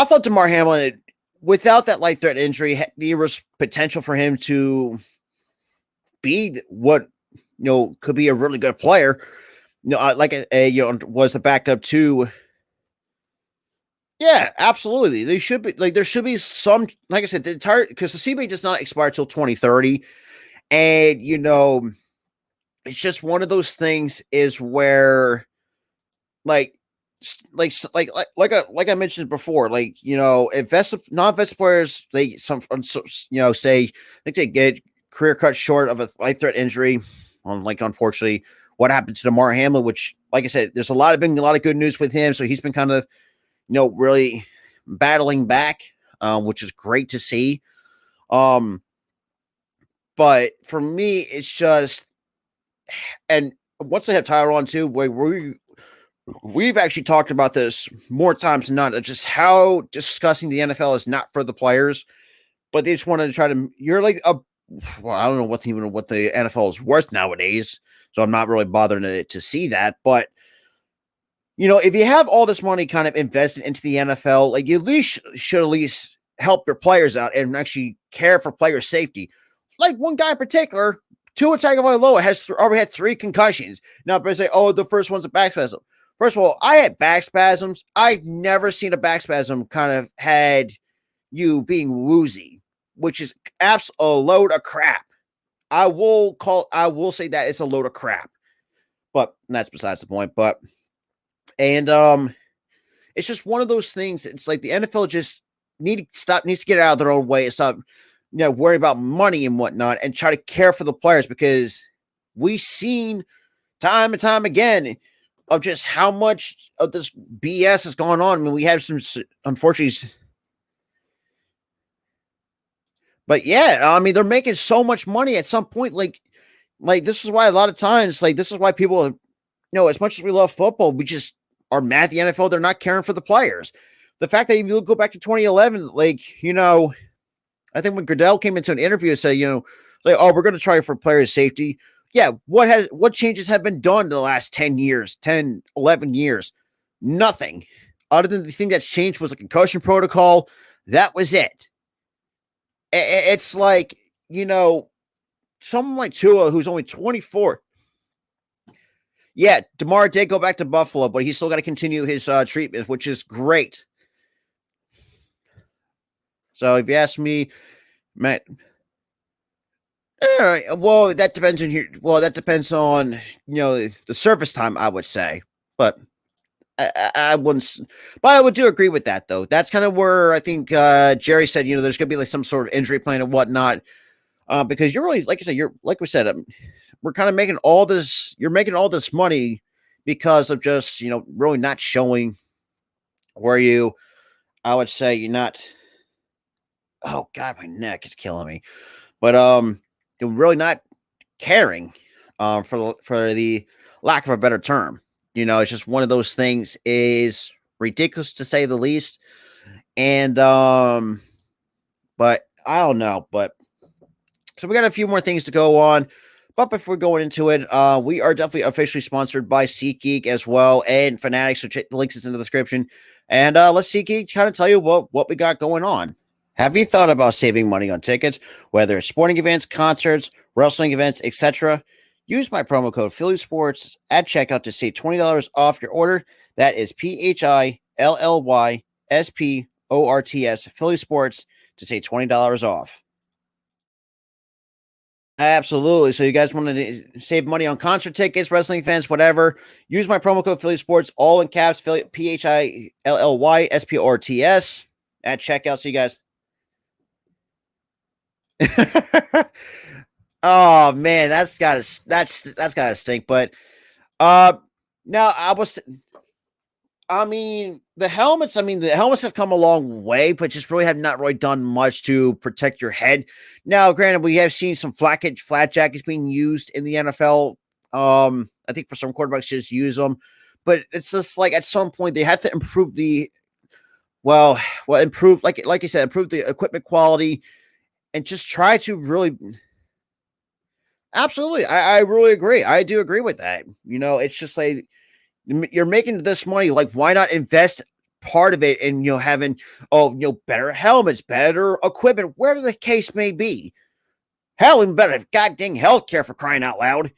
thought Damar Hamlin, without that life threat injury, there was potential for him to be what, could be a really good player. Was the backup to. Yeah, absolutely. They should be there should be some, like I said, the entire, because the CBA does not expire till 2030. And it's just one of those things is where like I mentioned before, non-vested players, they say they get career cut short of a life threat injury on, unfortunately what happened to Damar Hamlin, which, like I said, there's been a lot of good news with him. So he's been kind of, really battling back, which is great to see. But for me, it's just, and once they have Tyler on too, we've actually talked about this more times than not, just how disgusting the NFL is, not for the players, but they just wanted to try to, you're like I don't know what the NFL is worth nowadays. So I'm not really bothered to see that, but if you have all this money kind of invested into the NFL, you should at least help your players out and actually care for player safety. Like one guy in particular, Tua Tagovailoa has already had 3 concussions. Now, they say, oh, the first one's a back spasm. First of all, I had back spasms. I've never seen a back spasm kind of had you being woozy, which is a load of crap. I will say that it's a load of crap, but that's besides the point. And it's just one of those things. It's like the NFL just needs to get out of their own way and stop, worry about money and whatnot, and try to care for the players, because we've seen time and time again of just how much of this BS has gone on. I mean, we have some, unfortunately. But yeah, I mean, they're making so much money at some point. Like this is why a lot of times, this is why people, as much as we love football, we just are mad at the NFL. They're not caring for the players. The fact that if you go back to 2011, I think when Goodell came into an interview and said, oh, we're going to try for player safety. Yeah. What changes have been done in the last 11 years? Nothing. Other than the thing that's changed was a concussion protocol. That was it. It's like, someone like Tua, who's only 24. Yeah, Damar did go back to Buffalo, but he's still got to continue his treatment, which is great. So if you ask me, Matt, All right. Well, that depends on here. Well, that depends on the service time, I would say, but I wouldn't. But I would do agree with that though. That's kind of where I think Jerry said there's going to be like some sort of injury plan and whatnot. Because you're really, like I said, you're like we said, we're kind of making all this. You're making all this money because of just really not showing where you. I would say you're not. Oh God, my neck is killing me. But you're really not caring. For the lack of a better term, it's just one of those things. Is ridiculous to say the least. And but I don't know. But so we got a few more things to go on. But before going into it, we are definitely officially sponsored by SeatGeek as well and Fanatics. So check the links in the description. And let's SeatGeek kind of tell you what we got going on. Have you thought about saving money on tickets, whether it's sporting events, concerts, wrestling events, etc.? Use my promo code PhillySports at checkout to save $20 off your order. That is PhillySports, Philly Sports, to save $20 off. Absolutely. So you guys want to save money on concert tickets, wrestling events, whatever, use my promo code Philly Sports, all in caps, PhillySports at checkout. So you guys. Oh man, that's gotta stink. But now the helmets have come a long way, but just really have not really done much to protect your head. Now, granted, we have seen some flat jackets being used in the NFL. I think for some quarterbacks just use them, but it's just like at some point they have to improve improve like you said, improve the equipment quality and just try to really. Absolutely. I really agree. I do agree with that. It's just like you're making this money. Like, why not invest part of it in, having, better helmets, better equipment, wherever the case may be. Hell, even better, goddamn healthcare, for crying out loud.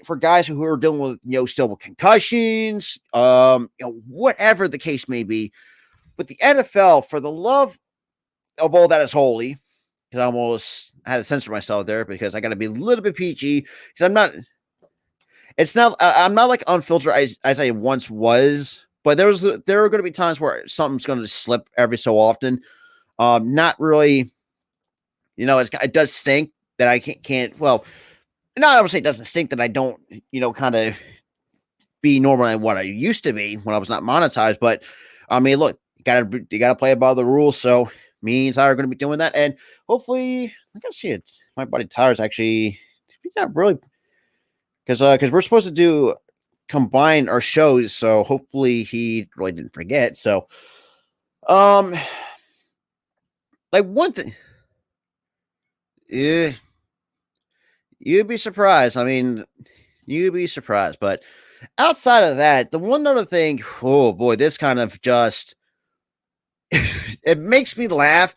For guys who are dealing with, still with concussions, whatever the case may be. But the NFL, for the love of all that is holy, because I had to censor myself there because I got to be a little bit PG because I'm not like unfiltered as I once was, but there are going to be times where something's going to slip every so often. Not really, it does stink that I can't. Well, not I would say it doesn't stink that I don't, kind of be normal in what I used to be when I was not monetized. But I mean, look, you gotta play by the rules. So me and Tyler are going to be doing that, and hopefully, I can see it. My buddy Tyler's actually not really because we're supposed to do combine our shows, so hopefully he really didn't forget. So, like one thing, yeah, you'd be surprised. I mean, you'd be surprised, but outside of that, the one other thing, oh boy, this kind of just it makes me laugh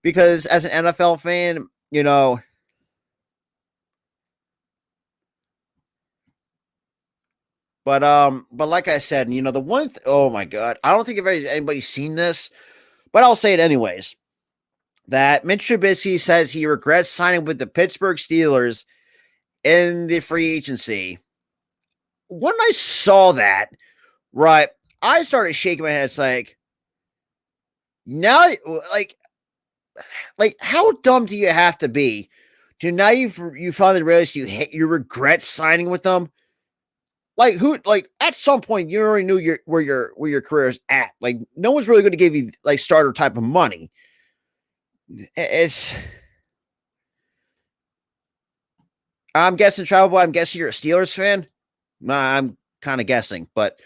because as an NFL fan, but like I said, the one oh my god, I don't think anybody's seen this, but I'll say it anyways. That Mitch Trubisky says he regrets signing with the Pittsburgh Steelers in the free agency. When I saw that, right, I started shaking my head. It's like, now, like how dumb do you have to be to now you finally realize you regret signing with them? Like who? Like at some point you already knew where your career is at. Like no one's really going to give you like starter type of money. I'm guessing Travel Boy. I'm guessing you're a Steelers fan. I'm kind of guessing, but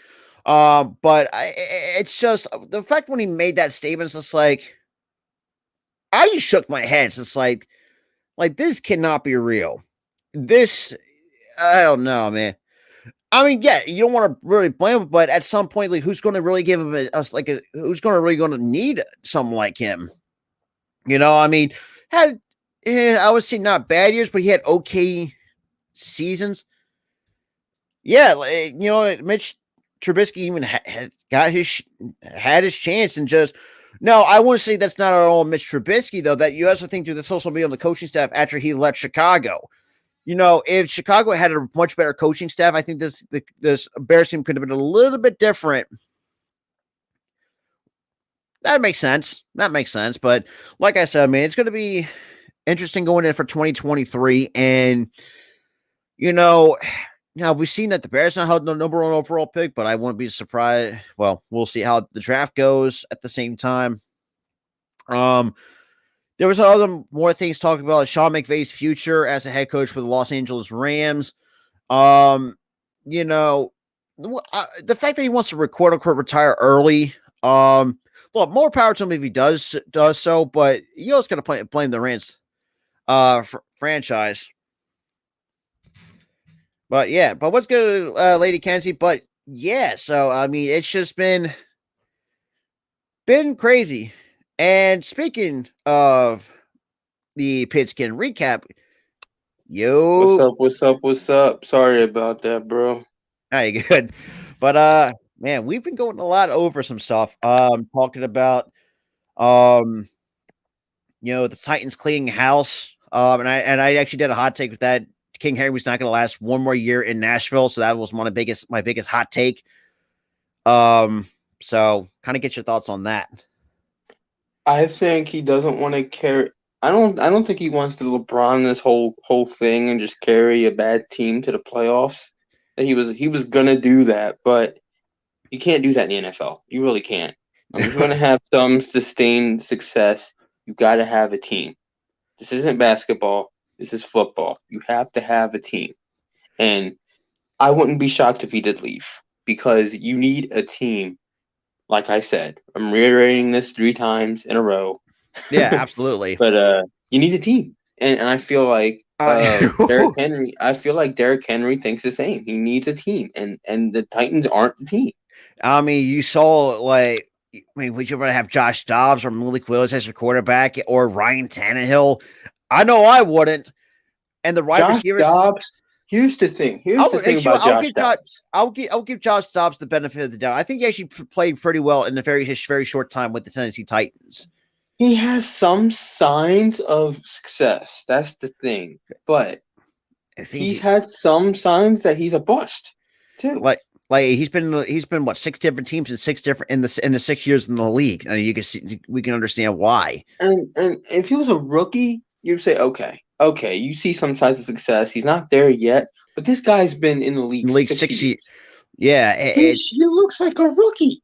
it's just the fact when he made that statement. It's just like I just shook my head. It's just like this cannot be real. This I don't know, man. I mean, yeah, you don't want to really blame him, but at some point, like, who's going to really give him who's going to need something like him? I mean, I would say not bad years, but he had okay seasons. Yeah, Mitch Trubisky even had his chance and just No, I want to say that's not at all Mitch Trubisky, though. That you also think through this also be on the coaching staff after he left Chicago. If Chicago had a much better coaching staff, I think this Bears team could have been a little bit different. That makes sense. But like I said, man, it's going to be interesting going in for 2023. And, we've seen that the Bears not held the number one overall pick, but I wouldn't be surprised. Well, we'll see how the draft goes at the same time. There was other more things talking about Sean McVay's future as a head coach for the Los Angeles Rams. The fact that he wants to quote unquote retire early. Well, more power to him if he does so, but you also got to blame the Rams franchise. But yeah, but what's good, Lady Kenzie? But yeah, so I mean, it's just been crazy. And speaking of the Pigskin recap, What's up? Sorry about that, bro. Hey, good. But man, we've been going a lot over some stuff. Talking about the Titans cleaning house. And I actually did a hot take with that. King Henry was not going to last one more year in Nashville, so that was my biggest hot take. So kind of get your thoughts on that. I think he doesn't want to carry. I don't think he wants to LeBron this whole thing and just carry a bad team to the playoffs. That he was gonna do that, but you can't do that in the NFL. You really can't. If you're gonna have some sustained success, you got to have a team. This isn't basketball. This is football. You have to have a team, and I wouldn't be shocked if he did leave because you need a team. Like I said, I'm reiterating this 3 times in a row. Yeah, absolutely. But you need a team, and I feel like Derrick Henry. I feel like Derrick Henry thinks the same. He needs a team, and the Titans aren't the team. I mean, you saw would you rather have Josh Dobbs or Malik Willis as your quarterback or Ryan Tannehill? I know I wouldn't. And the wide receivers. Dobbs. Here's the thing. About Josh Dobbs. I'll give Josh Dobbs the benefit of the doubt. I think he actually played pretty well in his very short time with the Tennessee Titans. He has some signs of success. That's the thing. But he's had some signs that he's a bust too. Like he's been what 6 different teams and 6 different in the 6 years in the league. I mean, you can see we can understand why. And if he was a rookie, you'd say okay, you see some signs of success. He's not there yet, but this guy's been in the league 6 years. Yeah, he looks like a rookie.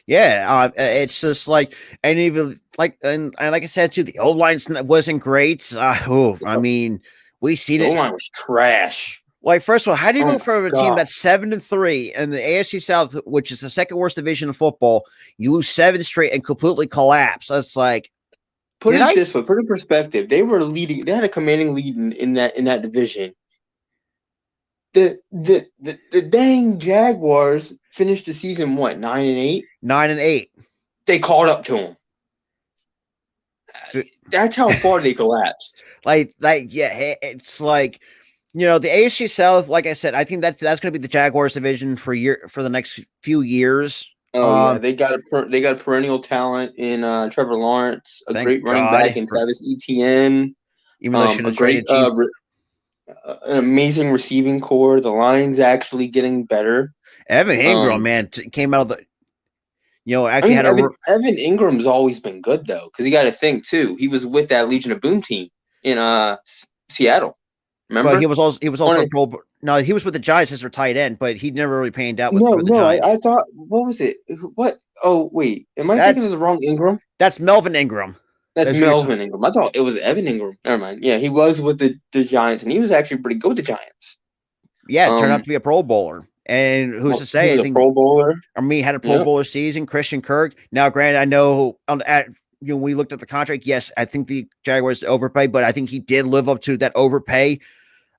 Yeah, it's just like, and even like I said too, the O line wasn't great. I mean, we seen it. The O line was trash. Like, first of all, how do you go from a team that's 7-3 in the AFC South, which is the second worst division of football, you lose 7 straight and completely collapse? That's like, put it this way, put it in perspective. They were leading. They had a commanding lead in that division. The dang Jaguars finished the season 9-8. 9-8. They caught up to them. That's how far they collapsed. Yeah, it's like, the AFC South. Like I said, I think that's going to be the Jaguars division for the next few years. Oh yeah, they got a perennial talent in Trevor Lawrence, a great running back in Travis Etienne, a great an amazing receiving core. The line's actually getting better. Evan Ingram, man, came out of the. Evan Ingram's always been good though, because you got to think too. He was with that Legion of Boom team in Seattle. Remember? Well, he was also a Pro. No, he was with the Giants as their tight end, but he never really panned out. I thought, what was it? What? Oh wait, am I thinking of the wrong Ingram? That's Melvin Ingram. That's Melvin Ingram. I thought it was Evan Ingram. Never mind. Yeah, he was with the Giants, and he was actually pretty good with the Giants. Yeah, it turned out to be a Pro Bowler. And who's to say? He was a Pro Bowler. I mean, had a Pro Bowler season. Christian Kirk. Now, granted, I know we looked at the contract. Yes, I think the Jaguars overpaid, but I think he did live up to that overpay.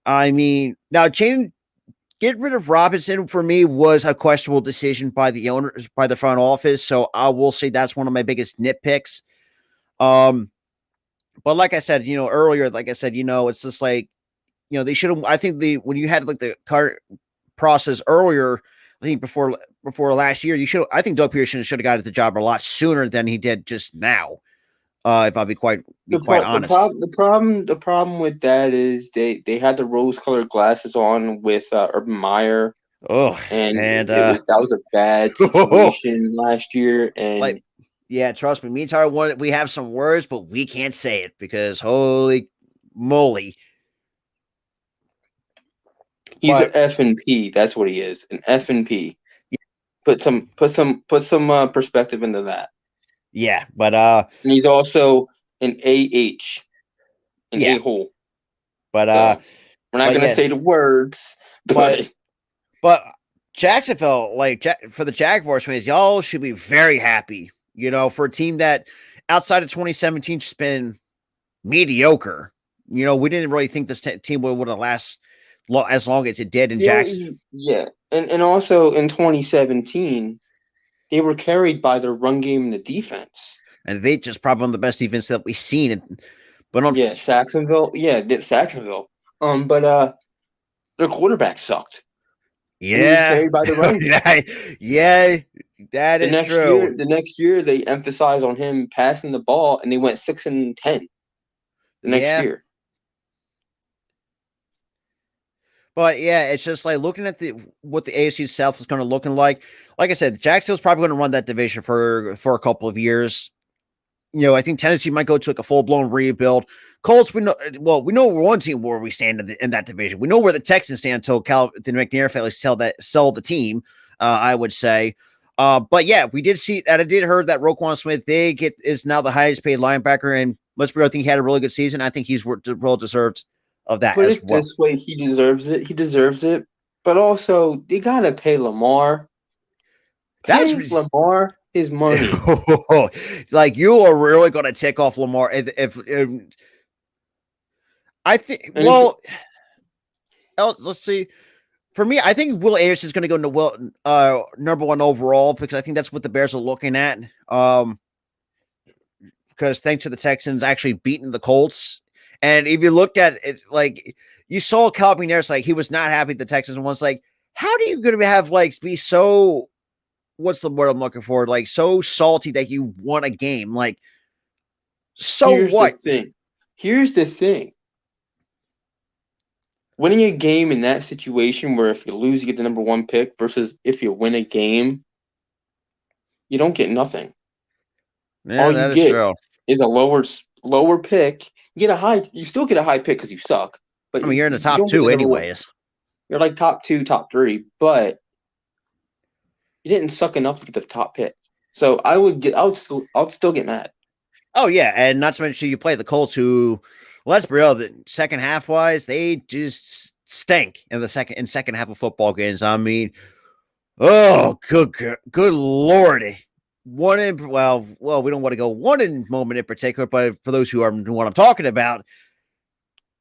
I mean, now getting rid of Robinson for me was a questionable decision by the owners, by the front office. So I will say that's one of my biggest nitpicks. But like I said, earlier, it's just like, they should have. I think when you had like the current process earlier, I think before last year, I think Doug Peterson should have got the job a lot sooner than he did just now. If I'll be quite honest. The problem with that is they had the rose-colored glasses on with Urban Meyer, Oh, and and that was a bad situation last year. And like, yeah, trust me, and Tyler wanted. We have some words, but we can't say it because holy moly, he's an F and P. That's what he is, an F and P. Put some perspective into that. Yeah, but and he's also an AH, an a-hole. But so, we're not gonna say the words, but Jacksonville, like for the Jaguars fans, y'all should be very happy. You know, for a team that outside of 2017 just been mediocre. You know, we didn't really think this team would have last as long as it did in Jacksonville. Yeah, and also in 2017, they were carried by their run game and the defense. And they just probably one of the best defense that we've seen. But Saxonville. Yeah, Saxonville. But their quarterback sucked. Yeah, he was carried by the run game. Yeah, that is true. The next year, they emphasized on him passing the ball, and they went 6-10 the next year. But yeah, it's just like looking at what the AFC South is going to looking like. Like I said, Jacksonville's probably going to run that division for a couple of years. You know, I think Tennessee might go to like a full blown rebuild. Colts, we know one team where we stand in that division. We know where the Texans stand until the McNair family sell the team. I would say. But yeah, we did see that. I did heard that Roquan Smith is now the highest paid linebacker, and let's be real, I think he had a really good season. I think he's well deserved of that. Put it this way, he deserves it. He deserves it. But also, you gotta pay Lamar. Pay Lamar his money. Like, you are really going to tick off Lamar if I think. Well, let's see. For me, I think Will Anderson is going to go into number one overall because I think that's what the Bears are looking at. Because thanks to the Texans actually beating the Colts. And if you looked at it, like, you saw Cal McNair's, like, he was not happy the Texans was like, how are you going to have, like, be so, what's the word I'm looking for? Like, so salty that you won a game. Like, so Here's the thing. Winning a game in that situation where if you lose, you get the number one pick versus if you win a game, you don't get nothing. Yeah, all you get is a lower pick. You still get a high pick because you suck. But I mean, you're in the top two anyways. You're like top 2, top 3, but you didn't suck enough to get the top pick. So I would still get mad. Oh yeah, and not to mention you play the Colts, who, let's be real, the second half wise, they just stink in the second half of football games. I mean, oh good lordy. We don't want to go one in moment in particular, but for those who are what I'm talking about,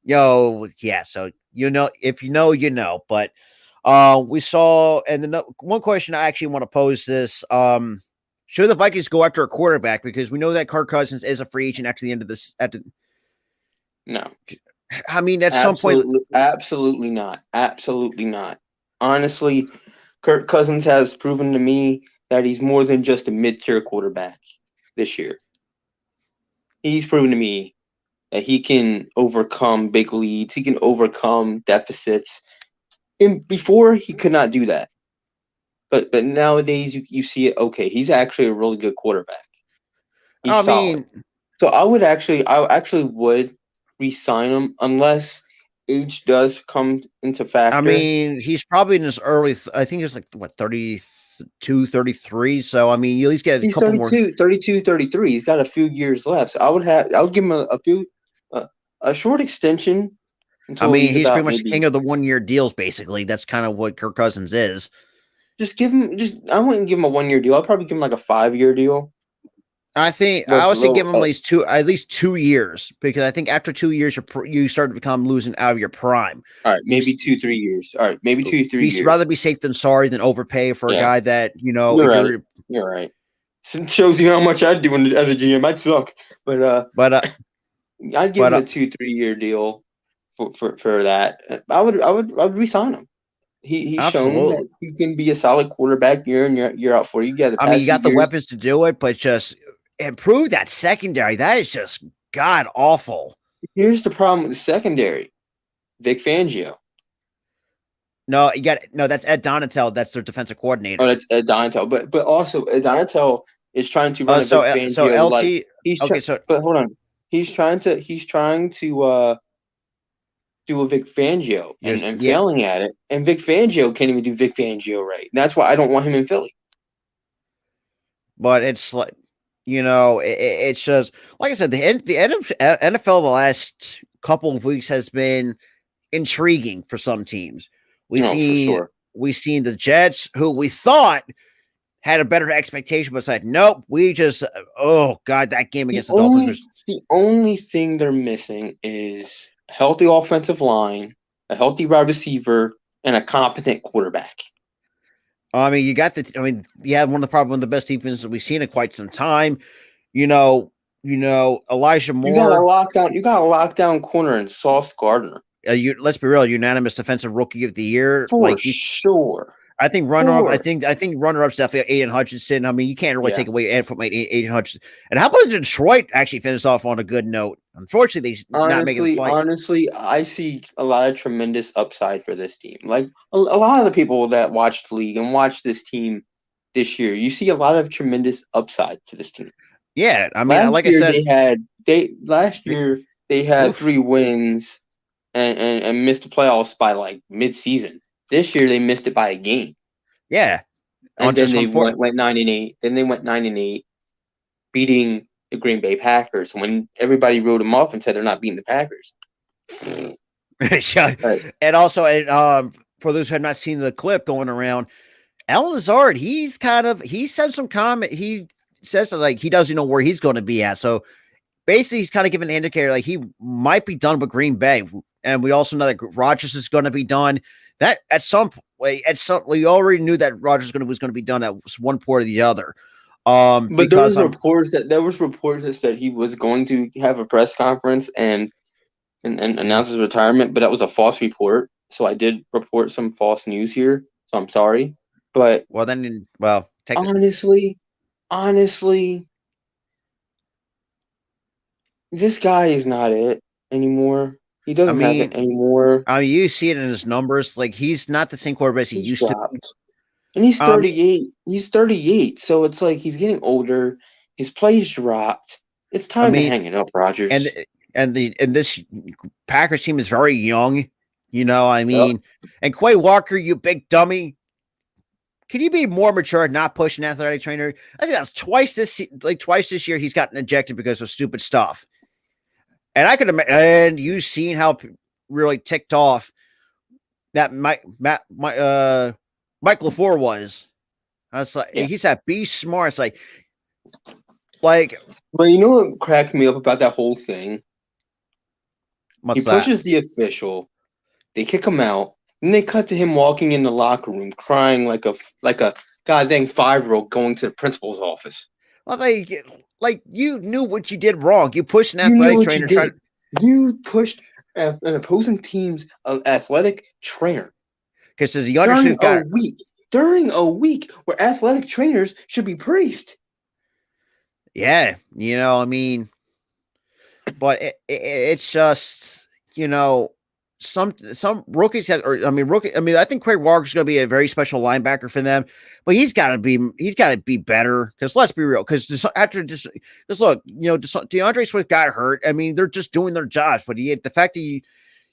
yeah. So if you know, you know. But we saw, and the one question I actually want to pose this: should the Vikings go after a quarterback because we know that Kirk Cousins is a free agent after the end of this? No, I mean at some point, absolutely not. Absolutely not. Honestly, Kirk Cousins has proven to me that he's more than just a mid-tier quarterback this year. He's proven to me that he can overcome big leads. He can overcome deficits. Before, he could not do that. But nowadays, you see it. Okay, he's actually a really good quarterback. He's solid. So I actually would re-sign him unless age does come into factor. I mean, he's probably in his early. I think it's like what 32, 33. So I mean, you at least get a couple 32, 33. He's got a few years left. So I would give him a short extension. I mean, he's pretty much king of the 1-year deals. Basically, that's kind of what Kirk Cousins is. I wouldn't give him a 1-year deal. I'd probably give him like a 5-year deal. I think I would say give him at least 2 years because I think after 2 years you start to become losing out of your prime. All right, maybe 2-3 years. All right, maybe 2-3 years. He'd rather be safe than sorry than overpay for a guy that You're right. It shows you how much I'd do as a GM. I'd suck, but I'd give him a 2-3 year deal for that. I would re-sign him. He's shown Absolutely. that he can be a solid quarterback year in year out for you. Yeah, the I mean, past you few got the years. weapons to do it, but just improve that secondary. That is just god awful. Here's the problem with the secondary: Vic Fangio. No, you got no. That's Ed Donatel. That's their defensive Oh, coordinator. that's Donatel, but also Donatel is trying to run a Vic So Fangio like LT. he's Okay, trying. so But hold on, he's trying to do a Vic Fangio just and yeah, failing at it. And Vic Fangio can't even do Vic Fangio right. And that's why I don't want him in Philly. but it's like it's just like I said. The NFL the last couple of weeks has been intriguing for some teams. We No, for seen sure. we seen the Jets, who we thought had a better expectation, but said nope. We just oh god, that game The against the Dolphins only was. the only thing they're missing is a healthy offensive line, a healthy wide receiver, and a competent quarterback. I mean, you got the. I mean, you have one of the best defenses we've seen in quite some time. You know, Elijah You got a Moore. lockdown. You got a lockdown corner in Sauce Gardner Let's be real, unanimous defensive rookie of the year. for Like sure. I think runner up. Sure. I think runner up's definitely Aiden Hutchinson. I mean, you can't really Yeah. take away from Aiden Hutchinson. And how about Detroit actually finish off on a good note? Unfortunately, they's not making the play. Honestly, I see a lot of tremendous upside for this team. Like a lot of the people that watch the league and watch this team this year, you see a lot of tremendous upside to this team. Yeah, I mean, like I said, Last year they had oof, 3 wins and missed the playoffs by like mid-season. This year they missed it by a game. yeah, And on then just they unfor- went 9-8. Then they went 9-8, beating the Green Bay Packers when everybody wrote them off and said they're not beating the Packers. Yeah. Right. And also, for those who have not seen the clip going around, Alan Lazard, he said some comment. He says like he doesn't know where he's going to be at. So basically, he's kind of giving an indicator like he might be done with Green Bay, and we also know that Rodgers is going to be done. That we already knew that Rodgers was going to be done at one point or the other. But Because there was reports that said he was going to have a press conference and announce his retirement, but that was a false report. So I did report some false news here. So I'm sorry. But take honestly, this guy is not it anymore. He doesn't have it anymore. I mean, you see it in his numbers. Like he's not the same quarterback as he He's used to. dropped. And he's Um, 38. He's 38. So it's like he's getting older. His play's dropped. It's I time to mean, hang it up, Rodgers. and this Packers team is very young. I Yep. mean, and Quay Walker, you big dummy. Can you be more mature and not push an athletic trainer? I think that's twice this year he's gotten ejected because of stupid stuff. And I could imagine, and you've seen how really ticked off that Mike LaFleur was. I was like, he said, "Be smart." It's like. Well, you know what cracked me up about that whole thing? What's He pushes the official. They kick him out. Then they cut to him walking in the locker room, crying like a goddamn 5-year-old going to the principal's office. I was like you knew what you did wrong. You pushed an You knew athletic what trainer. you did. You pushed an opposing team's athletic trainer Because the youngest who got during a week where athletic trainers should be praised. Yeah, I mean, but it's just some rookies have, or I mean, I think Craig Walker's going to be a very special linebacker for them, but he's got to be better. Because let's be real, because after just look, DeAndre Swift got hurt. I mean, they're just doing their jobs, but the fact that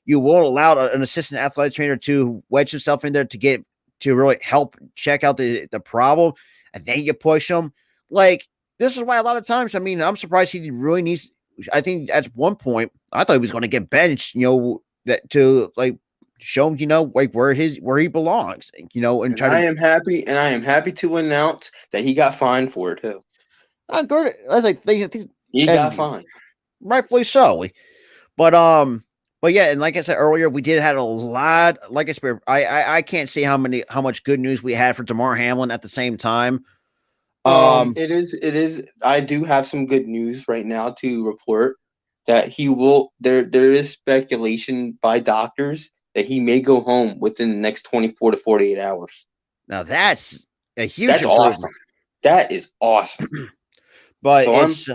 you won't allow an assistant athletic trainer to wedge himself in there to really help check out the problem, and then you push him. Like, this is why a lot of times, I mean, I'm surprised he really needs. I think at one point I thought he was going to get benched. That to like show him, like where he belongs. And I am happy to announce that he got fined for it too. Good. I was like, he got fined, rightfully so. But yeah, and like I said earlier, we did have a lot. Like I said, I can't see how much good news we had for Damar Hamlin at the same time. It is. I do have some good news right now to report that he will. There is speculation by doctors that he may go home within the next 24 to 48 hours. Now that's a huge That's improvement. awesome. That is awesome. But So it's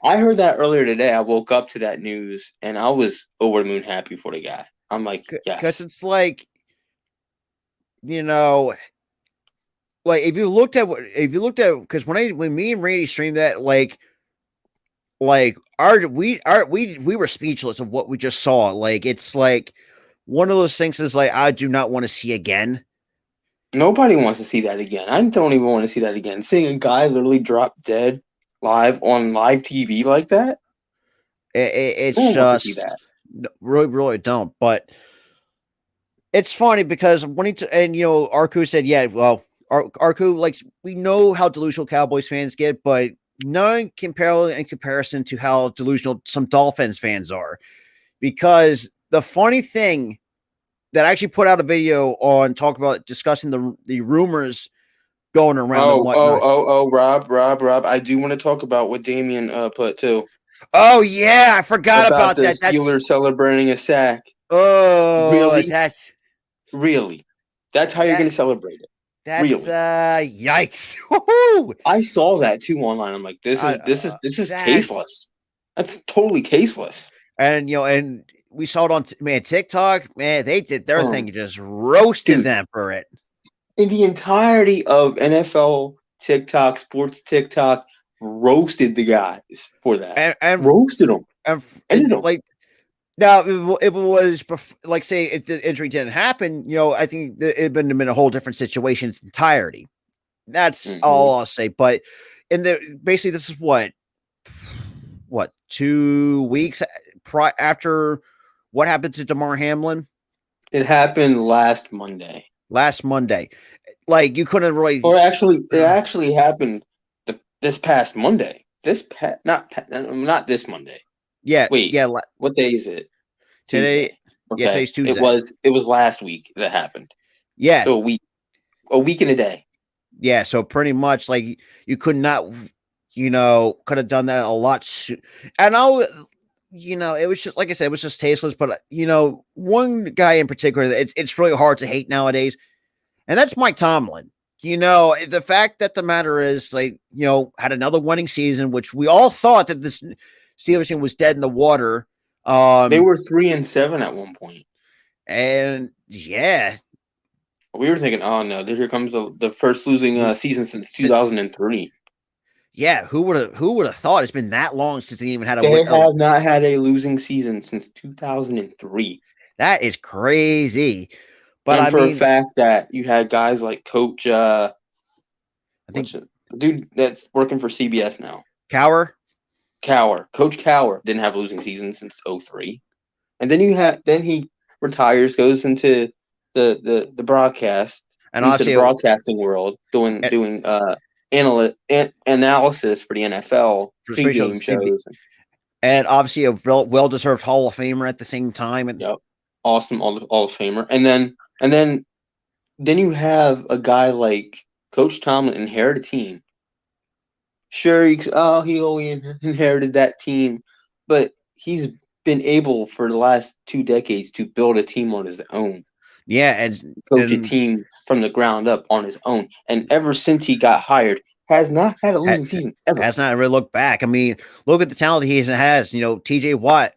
I heard that earlier today. I woke up to that news and I was over the moon happy for the guy. I'm like, because yes. it's like, you know, like if you looked at because when me and Randy streamed that, like we were speechless of what we just saw. Like it's like one of those things is like I do not want to see again. Nobody wants to see that again. I don't even want to see that again. Seeing a guy literally drop dead live on live TV like that. It's Who wants to see just that? really don't. But it's funny because when Arku said, yeah, well, Arku, like, we know how delusional Cowboys fans get, but none compare in comparison to how delusional some Dolphins fans are. Because the funny thing that I actually put out a video on discussing the rumors going around and whatnot. Rob. I do want to talk about what Damien put too. Oh yeah, I forgot about the that. Steelers celebrating a sack. Really? Really? That's how you're going to celebrate it. That's really? Yikes! I saw that too online. I'm like, this is caseless. That's totally caseless. And and we saw it on TikTok. Man, they did their thing, just roasted them for it. In the entirety of NFL TikTok, sports TikTok, roasted the guys for that, and roasted them, and like. Now, if it was like, say, if the injury didn't happen, I think it'd been a whole different situation in its entirety. That's all I'll say. But basically, this is what 2 weeks after what happened to DeMar Hamlin. It happened last Monday. Like you couldn't really. Or actually, it actually happened this past Monday. Not this Monday. Yeah. Wait. Yeah. What day is it? Today. Tuesday. Okay. Yeah, today's Tuesday. It was last week that happened. Yeah. So a week and a day. Yeah. So pretty much, like, you could not, could have done that a lot sooner. And it was just, like I said, it was just tasteless. But one guy in particular, it's really hard to hate nowadays, and that's Mike Tomlin. The fact that the matter is, like, had another winning season, which we all thought that this Steelers team was dead in the water. They were 3-7 at one point. And yeah. We were thinking, oh no, here comes the first losing season since 2003. Yeah, who would have thought it's been that long since they even had a win? They have not had a losing season since 2003. That is crazy. But and a fact that you had guys like Coach, I think the dude that's working for CBS now, Coach Cower didn't have a losing season since 2003. And then he retires, goes into the broadcast, and into the broadcasting world, doing analysis for the NFL pregame shows. And obviously a well-deserved Hall of Famer at the same time. And yep. Awesome Hall of Famer. And then you have a guy like Coach Tomlin inherit a team. Sure, he only inherited that team, but he's been able for the last 2 decades to build a team on his own. Yeah, and coach a team from the ground up on his own. And ever since he got hired, has not had a losing season ever. Has not really looked back. I mean, look at the talent he has. TJ Watt.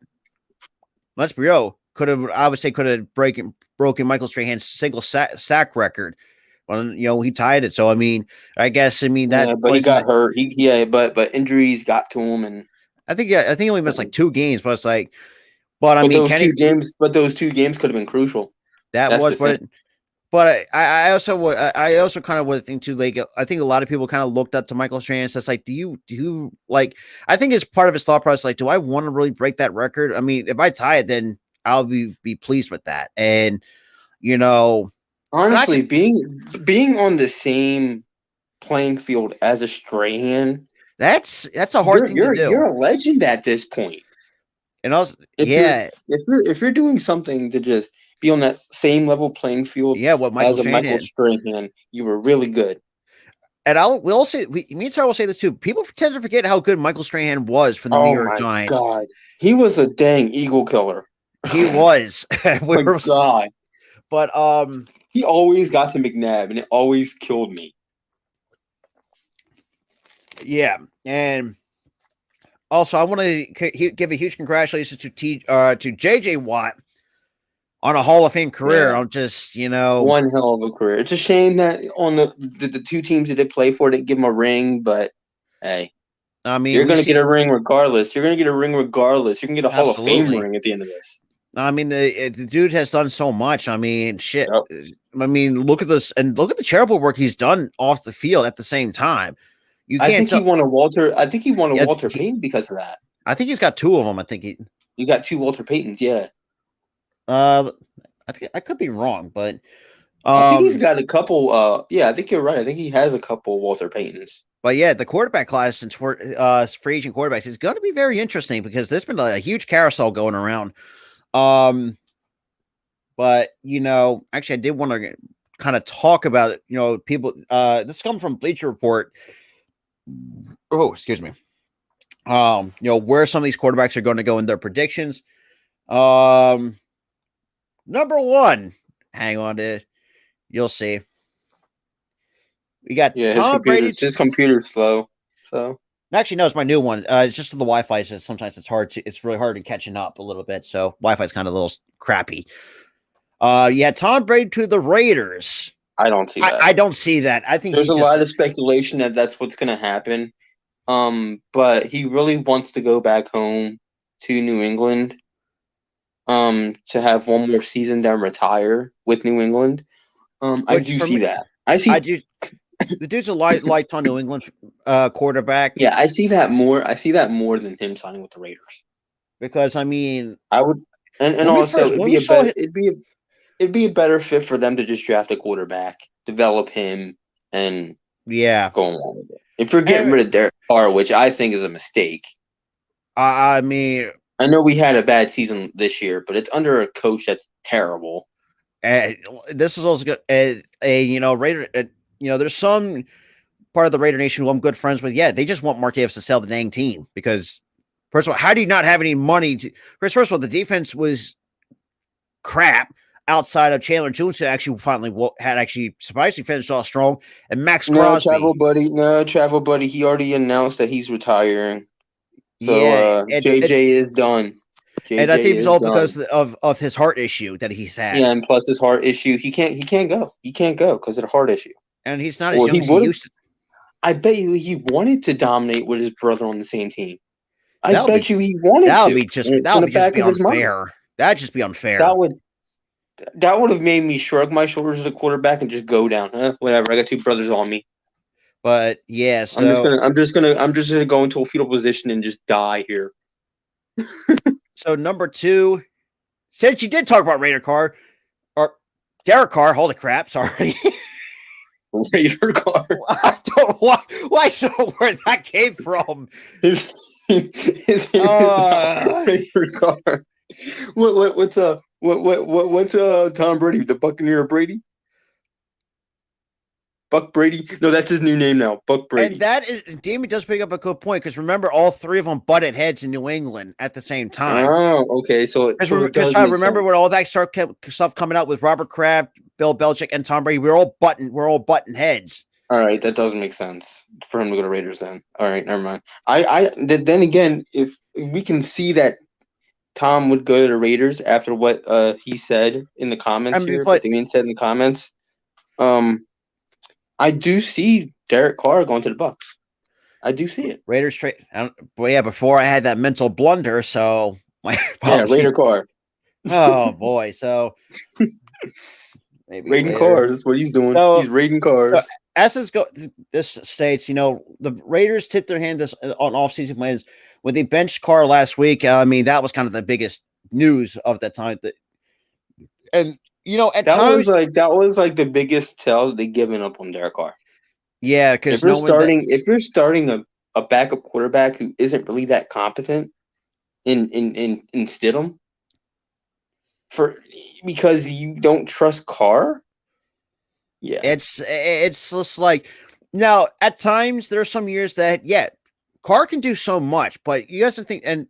Let's be real. Could have broken Michael Strahan's single sack record. Well, he tied it. So I guess that. Yeah, but he got hurt. But injuries got to him, and I think he only missed like 2 games. But it's like, those 2 games could have been crucial. That's was what. But I also kind of would think too. Like, I think a lot of people kind of looked up to Michael Strahan. So it's like, do you like? I think it's part of his thought process. Like, do I want to really break that record? I mean, if I tie it, then I'll be pleased with that. And honestly, being on the same playing field as a Strahan, that's a hard thing to do. You're a legend at this point. And also, if you're doing something to just be on that same level playing field, Michael Strahan, you were really good. And me and Sarah will say this too. People tend to forget how good Michael Strahan was for the New York Giants. God, he was a dang eagle killer. He was. God. But he always got to McNabb, and it always killed me. yeah, and also I want to give a huge congratulations to JJ Watt on a Hall of Fame career. Yeah. I'm just, you know, One hell of a career. It's a shame that on the two teams that they play for didn't give him a ring, but hey, I mean, you're going to get a ring regardless. You're going to get a ring regardless. You can get a Hall of Fame absolutely. ring at the end of this. I mean, the dude has done so much. I mean, shit. Yep. I mean, look at this and look at the charitable work he's done off the field at the same time. You I can't think tell. he won a Walter. I think he won a Yeah, Walter Payton because of that. I think he's got two of them. I think You got 2 Walter Paytons, yeah. I think I could be wrong, but I think he's got a couple. Yeah, I think you're right. I think he has a couple Walter Paytons. But yeah, the quarterback class since we're free agent quarterbacks is going to be very interesting because there's been a huge carousel going around. But you know, actually, I did want to kind of talk about it. You know, people. This comes from Bleacher Report. Oh, excuse me. You know, where some of these quarterbacks are going to go in their predictions. Number one, hang on to, you'll see. We got Tom Brady. His computer's slow. So actually, no, it's my new one. It's just the Wi-Fi. It's just sometimes it's really hard to catching up a little bit. So Wi-Fi is kind of a little crappy. Yeah, Tom Brady to the Raiders. I don't see that. I don't see that. I think there's a lot of speculation that that's what's going to happen. But he really wants to go back home to New England. To have one more season, then retire with New England. I do see that. I do. The dude's a light on New England quarterback. Yeah, I see that more. I see that more than him signing with the Raiders. Because I mean, I would, and also it'd be a better fit for them to just draft a quarterback, develop him, and go along with it. If you're getting rid of Derek Carr, which I think is a mistake. I mean, I know we had a bad season this year, but it's under a coach that's terrible. This is also good. You know, Raider. You know, there's some part of the Raider Nation who I'm good friends with. Yeah, they just want Mark Davis to sell the dang team because, first of all, how do you not have any money to? First of all, the defense was crap outside of Chandler Jones, who actually had surprisingly finished off strong, and Max Crosby. Travel buddy. He already announced that he's retiring. So JJ is done. And I think it's all because of his heart issue that he's had. Yeah, and plus his heart issue, he can't go. He can't go because of the heart issue. And he's not as young as he used to. I bet you he wanted to dominate with his brother on the same team. I bet you he wanted to. That would just be unfair. That'd just be unfair. That would have made me shrug my shoulders as a quarterback and just go down. Whatever. I got 2 brothers on me. But yeah, so I'm just gonna go into a fetal position and just die here. So number 2, since you did talk about Derek Carr, holy crap, sorry. Raider Carr. I don't know where that came from. His name is Raider Carr. What's Tom Brady? The Buccaneer Brady? Buck Brady? No, that's his new name now. Buck Brady. And that is, Damien does pick up a good point because remember, all 3 of them butted heads in New England at the same time. Oh, okay. Because I remember when all that stuff coming out with Robert Kraft, Bill Belichick, and Tom Brady, we're all butting heads. All right, that doesn't make sense for him to go to Raiders then. All right, never mind. Then again, if we can see that Tom would go to the Raiders after what he said in the comments what Damien said in the comments, I do see Derek Carr going to the Bucks. I do see it. Raiders trade. Before I had that mental blunder, so my Raider Carr. Oh boy, so maybe raiding cars. That's what he's doing. So, he's raiding cars. So as this states, you know, the Raiders tipped their hand on offseason plans when they benched Carr last week. I mean, that was kind of the biggest news of that time. And you know, at times that was like the biggest tell that they've given up on Derek Carr. Yeah, because if you're starting a backup quarterback who isn't really that competent in Stidham because you don't trust Carr. Yeah, it's just like now at times there are some years that Carr can do so much, but you guys think, and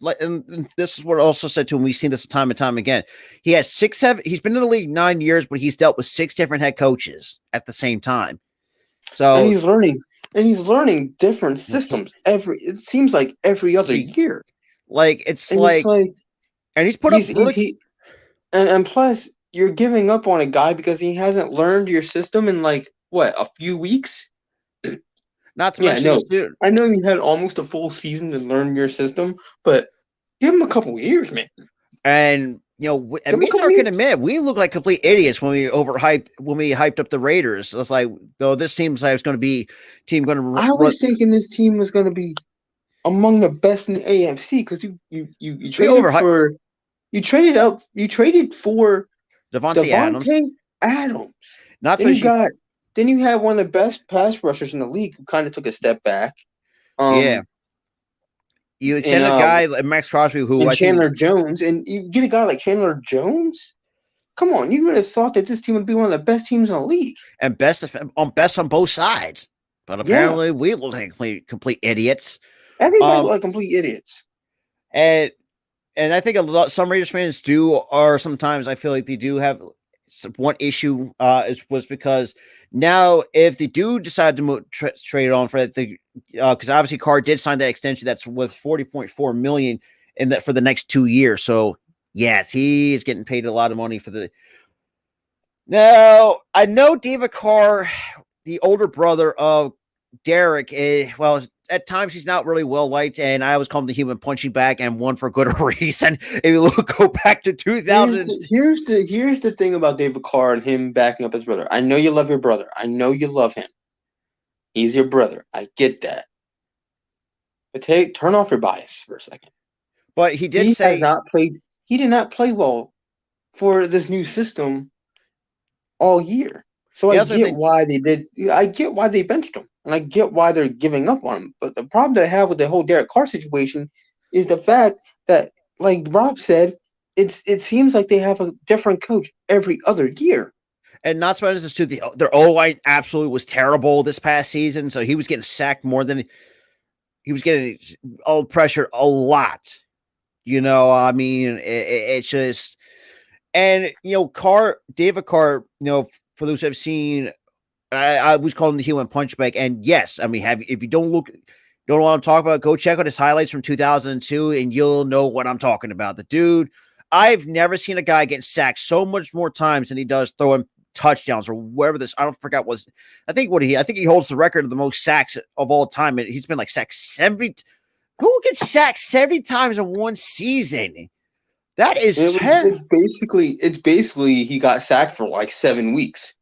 this is what I also said to him. We've seen this time and time again. He has 6, 7. He's been in the league 9 years, but he's dealt with 6 different head coaches at the same time. So, and he's learning different systems it seems like every other year. Like and he's put up and plus you're giving up on a guy because he hasn't learned your system in like what, a few weeks. Not to mention this dude. I know you had almost a full season to learn your system, but give him a couple of years, man. And and me and Sark can admit we look like complete idiots when we hyped up the Raiders. It's like, though, this team's like, it's going to be team going to. I was thinking this team was going to be among the best in the AFC because you traded for Devontae Adams. Not then you had one of the best pass rushers in the league who kind of took a step back. You extend a guy like Max Crosby, Chandler Jones, and you get a guy like Chandler Jones. Come on, you would have thought that this team would be one of the best teams in the league, and best on both sides. But apparently, we look like complete idiots. Everybody look like complete idiots. And I think some Raiders fans sometimes I feel like they do have one issue was because now if they do decide to trade on for it, because obviously Carr did sign that extension that's worth $40.4 million in that for the next 2 years. So yes, he is getting paid a lot of money for the. Now I know David Carr, the older brother of Derek, at times he's not really well liked, and I always call him the human punching bag, and one for good reason. If you go back to 2000, here's the thing about David Carr and him backing up his brother. I know you love your brother. I know you love him. He's your brother. I get that. But turn off your bias for a second. But he did say he did not play well for this new system all year. So I get why they did. I get why they benched him. And I get why they're giving up on him. But the problem that I have with the whole Derek Carr situation is the fact that, like Rob said, it seems like they have a different coach every other year. And not so much as to their O-line absolutely was terrible this past season. So he was getting sacked more than he was getting pressured a lot. I mean, it's just, and David Carr, for those who have seen, I was calling him the human punch bag. And yes, I mean, if you don't want to talk about, go check out his highlights from 2002 and you'll know what I'm talking about. The dude, I've never seen a guy get sacked so much more times than he does throwing touchdowns or whatever this, I don't forget was. I think he holds the record of the most sacks of all time. And he's been like sacked 70. Who gets sacked 70 times in one season? That is it's basically he got sacked for like 7 weeks.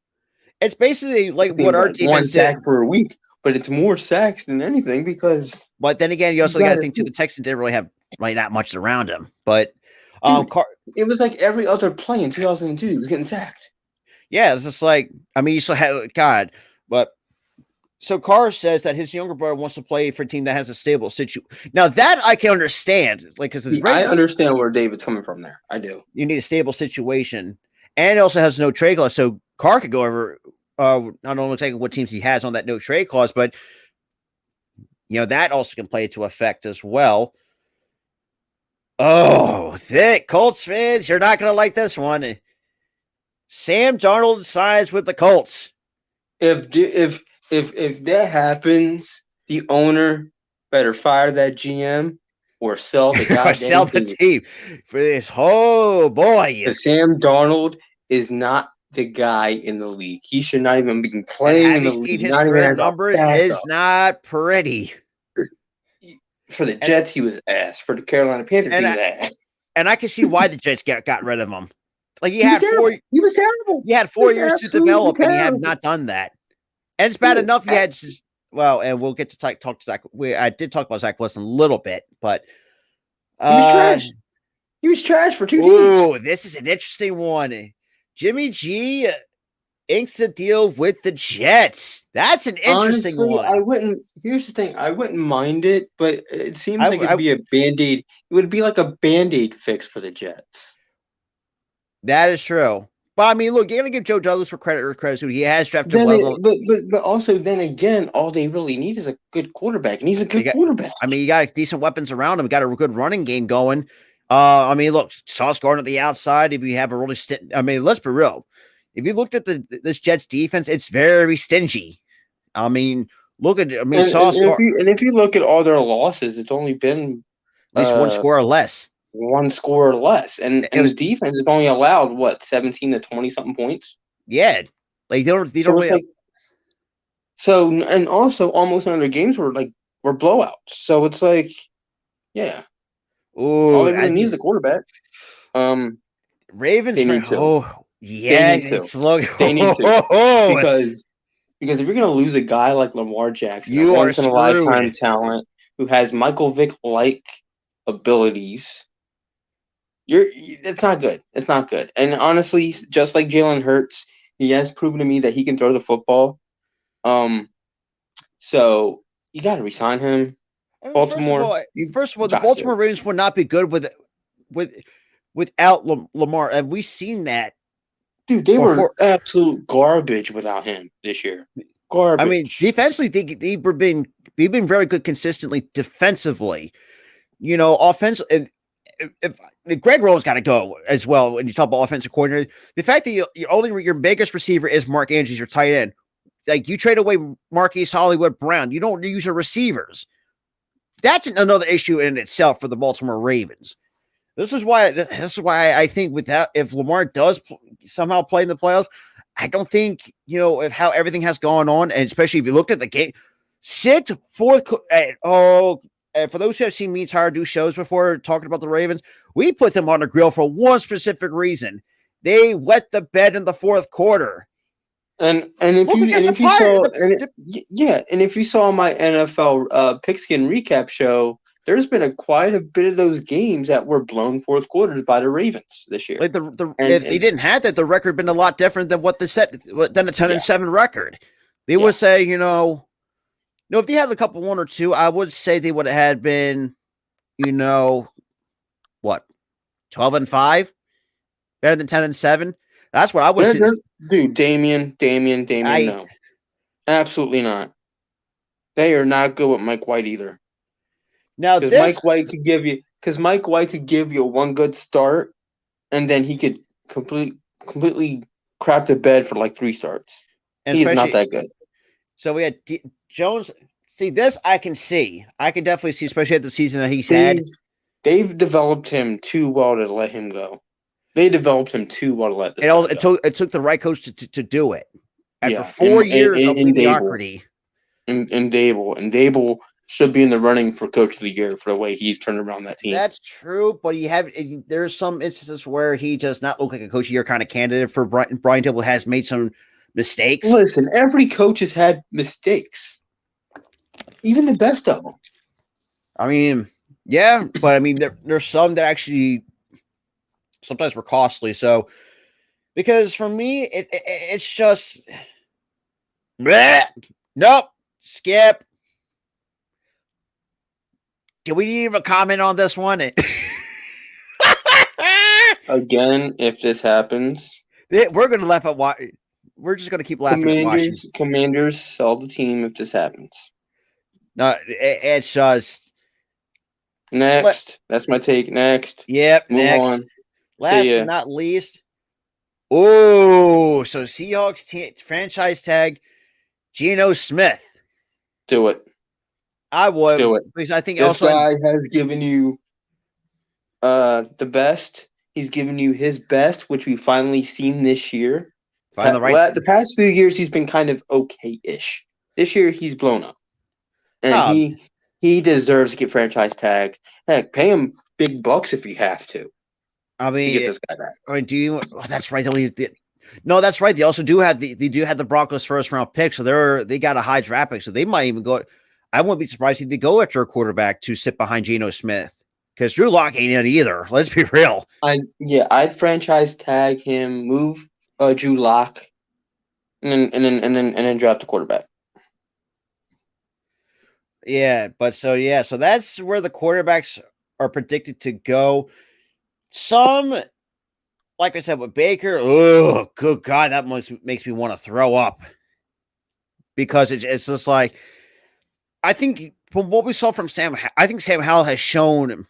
It's basically like what our defense one sack per week, but it's more sacks than anything because. But then again, you also got to think too. The Texans didn't really have that much around him, but it was like every other play in 2002 he was getting sacked. Yeah, it's just like, I mean, you still had God, but so Carr says that his younger brother wants to play for a team that has a stable situation. Now that I can understand, because I understand where David's coming from there. I do. You need a stable situation, and it also has no trade clause, so Carr could go over. I don't know exactly what teams he has on that no trade clause, but that also can play into effect as well. Oh, thick Colts fans, you're not going to like this one. Sam Darnold signs with the Colts. If that happens, the owner better fire that GM or sell the goddamn sell the team for this. Oh boy, Sam Darnold is not the guy in the league. He should not even be playing in the league. His career numbers is not pretty. For the Jets, he was ass. For the Carolina Panthers, he was ass. And I can see why the Jets got rid of him. Like he was terrible. He had 4 years to develop, and he had not done that. And it's bad enough he had. Well, and we'll get to talk to Zach. I did talk about Zach Wilson a little bit, but he was trash. He was trash for 2 teams. Oh, this is an interesting one. Jimmy G inks a deal with the Jets. That's an interesting one. Here's the thing. I wouldn't mind it, but it seems like it'd be a Band-Aid. It would be like a Band-Aid fix for the Jets. That is true. But I mean, look, you're gonna give Joe Douglas for credit or credit. So he has drafted Then well. but also then again, all they really need is a good quarterback, and he's a good quarterback. I mean, you got decent weapons around him. Got a good running game going. I mean, look, Sauce Gardner at the outside. If you have a really, I mean, let's be real. If you looked at this Jets defense, it's very stingy. I mean, look at. I mean, Sauce and if you look at all their losses, it's only been at least one score or less. One score or less, and the defense is only allowed what 17 to 20 something points. Yeah, like they don't really. Like, so and also almost none of their games were blowouts. So it's like, yeah. Ooh, all they really need is a quarterback. Ravens. They need to. Oh, yeah, they need to. They need to. Because if you're going to lose a guy like Lamar Jackson, a once-in-a-lifetime talent who has Michael Vick-like abilities, it's not good. It's not good. And honestly, just like Jalen Hurts, he has proven to me that he can throw the football. So you got to resign him. Baltimore. First of all, the Baltimore Ravens would not be good without Lamar, and we've seen that. Dude, they were absolute garbage without him this year. Garbage. I mean, defensively, they've been very good consistently. Defensively, you know, offensively. If Greg Rowe's got to go as well when you talk about offensive coordinator, the fact that your biggest receiver is Mark Andrews, your tight end, like you trade away Marquise Hollywood Brown, you don't use your receivers. That's another issue in itself for the Baltimore Ravens. This is why I think if Lamar does somehow play in the playoffs, I don't think, you know, if how everything has gone on, and especially if you look at the game, sit fourth. And for those who have seen me and Tyler do shows before talking about the Ravens, we put them on the grill for one specific reason. They wet the bed in the fourth quarter. And if you saw my NFL Pigskin recap show, there's been quite a bit of those games that were blown fourth quarters by the Ravens this year. Like if they didn't have that, the record would have been a lot different than than a 10-7 record. They would say, you know. No, if they had a couple, one or two, I would say they would have had been, you know, what, 12-5, better than 10-7. That's what I would say. Dude, Damian, no, absolutely not. They are not good with Mike White either. Now, because Mike White could give you one good start, and then he could completely crap the bed for like 3 starts. He's not that good. So we had Jones. See, this I can see. I can definitely see, especially at the season that he's had. They've developed him too well to let him go. They developed him too well to let this guy go. It took the right coach to do it. After 4 years of mediocrity. And Dable should be in the running for Coach of the Year for the way he's turned around that team. That's true, but there's some instances where he does not look like a Coach of the Year kind of candidate for Brian Dable has made some mistakes. Listen, every coach has had mistakes. Even the best of them. I mean, yeah, but I mean, there's some that actually sometimes were costly. So, because for me, it's just, nope, skip. Do we need a comment on this one? Again, if this happens, we're going to laugh at why. We're just going to keep laughing at watching. Commanders sell the team if this happens. No, it's just next. That's my take. Next. Yep. Move next. On. Last but not least. Oh, so Seahawks franchise tag Geno Smith. Do it. I would do it because I think this guy has given you the best. He's given you his best, which we finally seen this year. The past few years, he's been kind of okay-ish. This year, he's blown up. And he deserves to get franchise tag. Heck, pay him big bucks if you have to. I mean, to get this guy back. I mean, that's right. No, that's right. They also do have the Broncos first round pick, so they got a high draft pick, so they might even go. I wouldn't be surprised if they go after a quarterback to sit behind Geno Smith because Drew Lock ain't in either. Let's be real. I'd franchise tag him, move Drew Lock, and then draft the quarterback. Yeah, so that's where the quarterbacks are predicted to go. Some, like I said, with Baker, oh, good God, that makes me want to throw up. Because it's just like, I think from what we saw from I think Sam Howell has shown,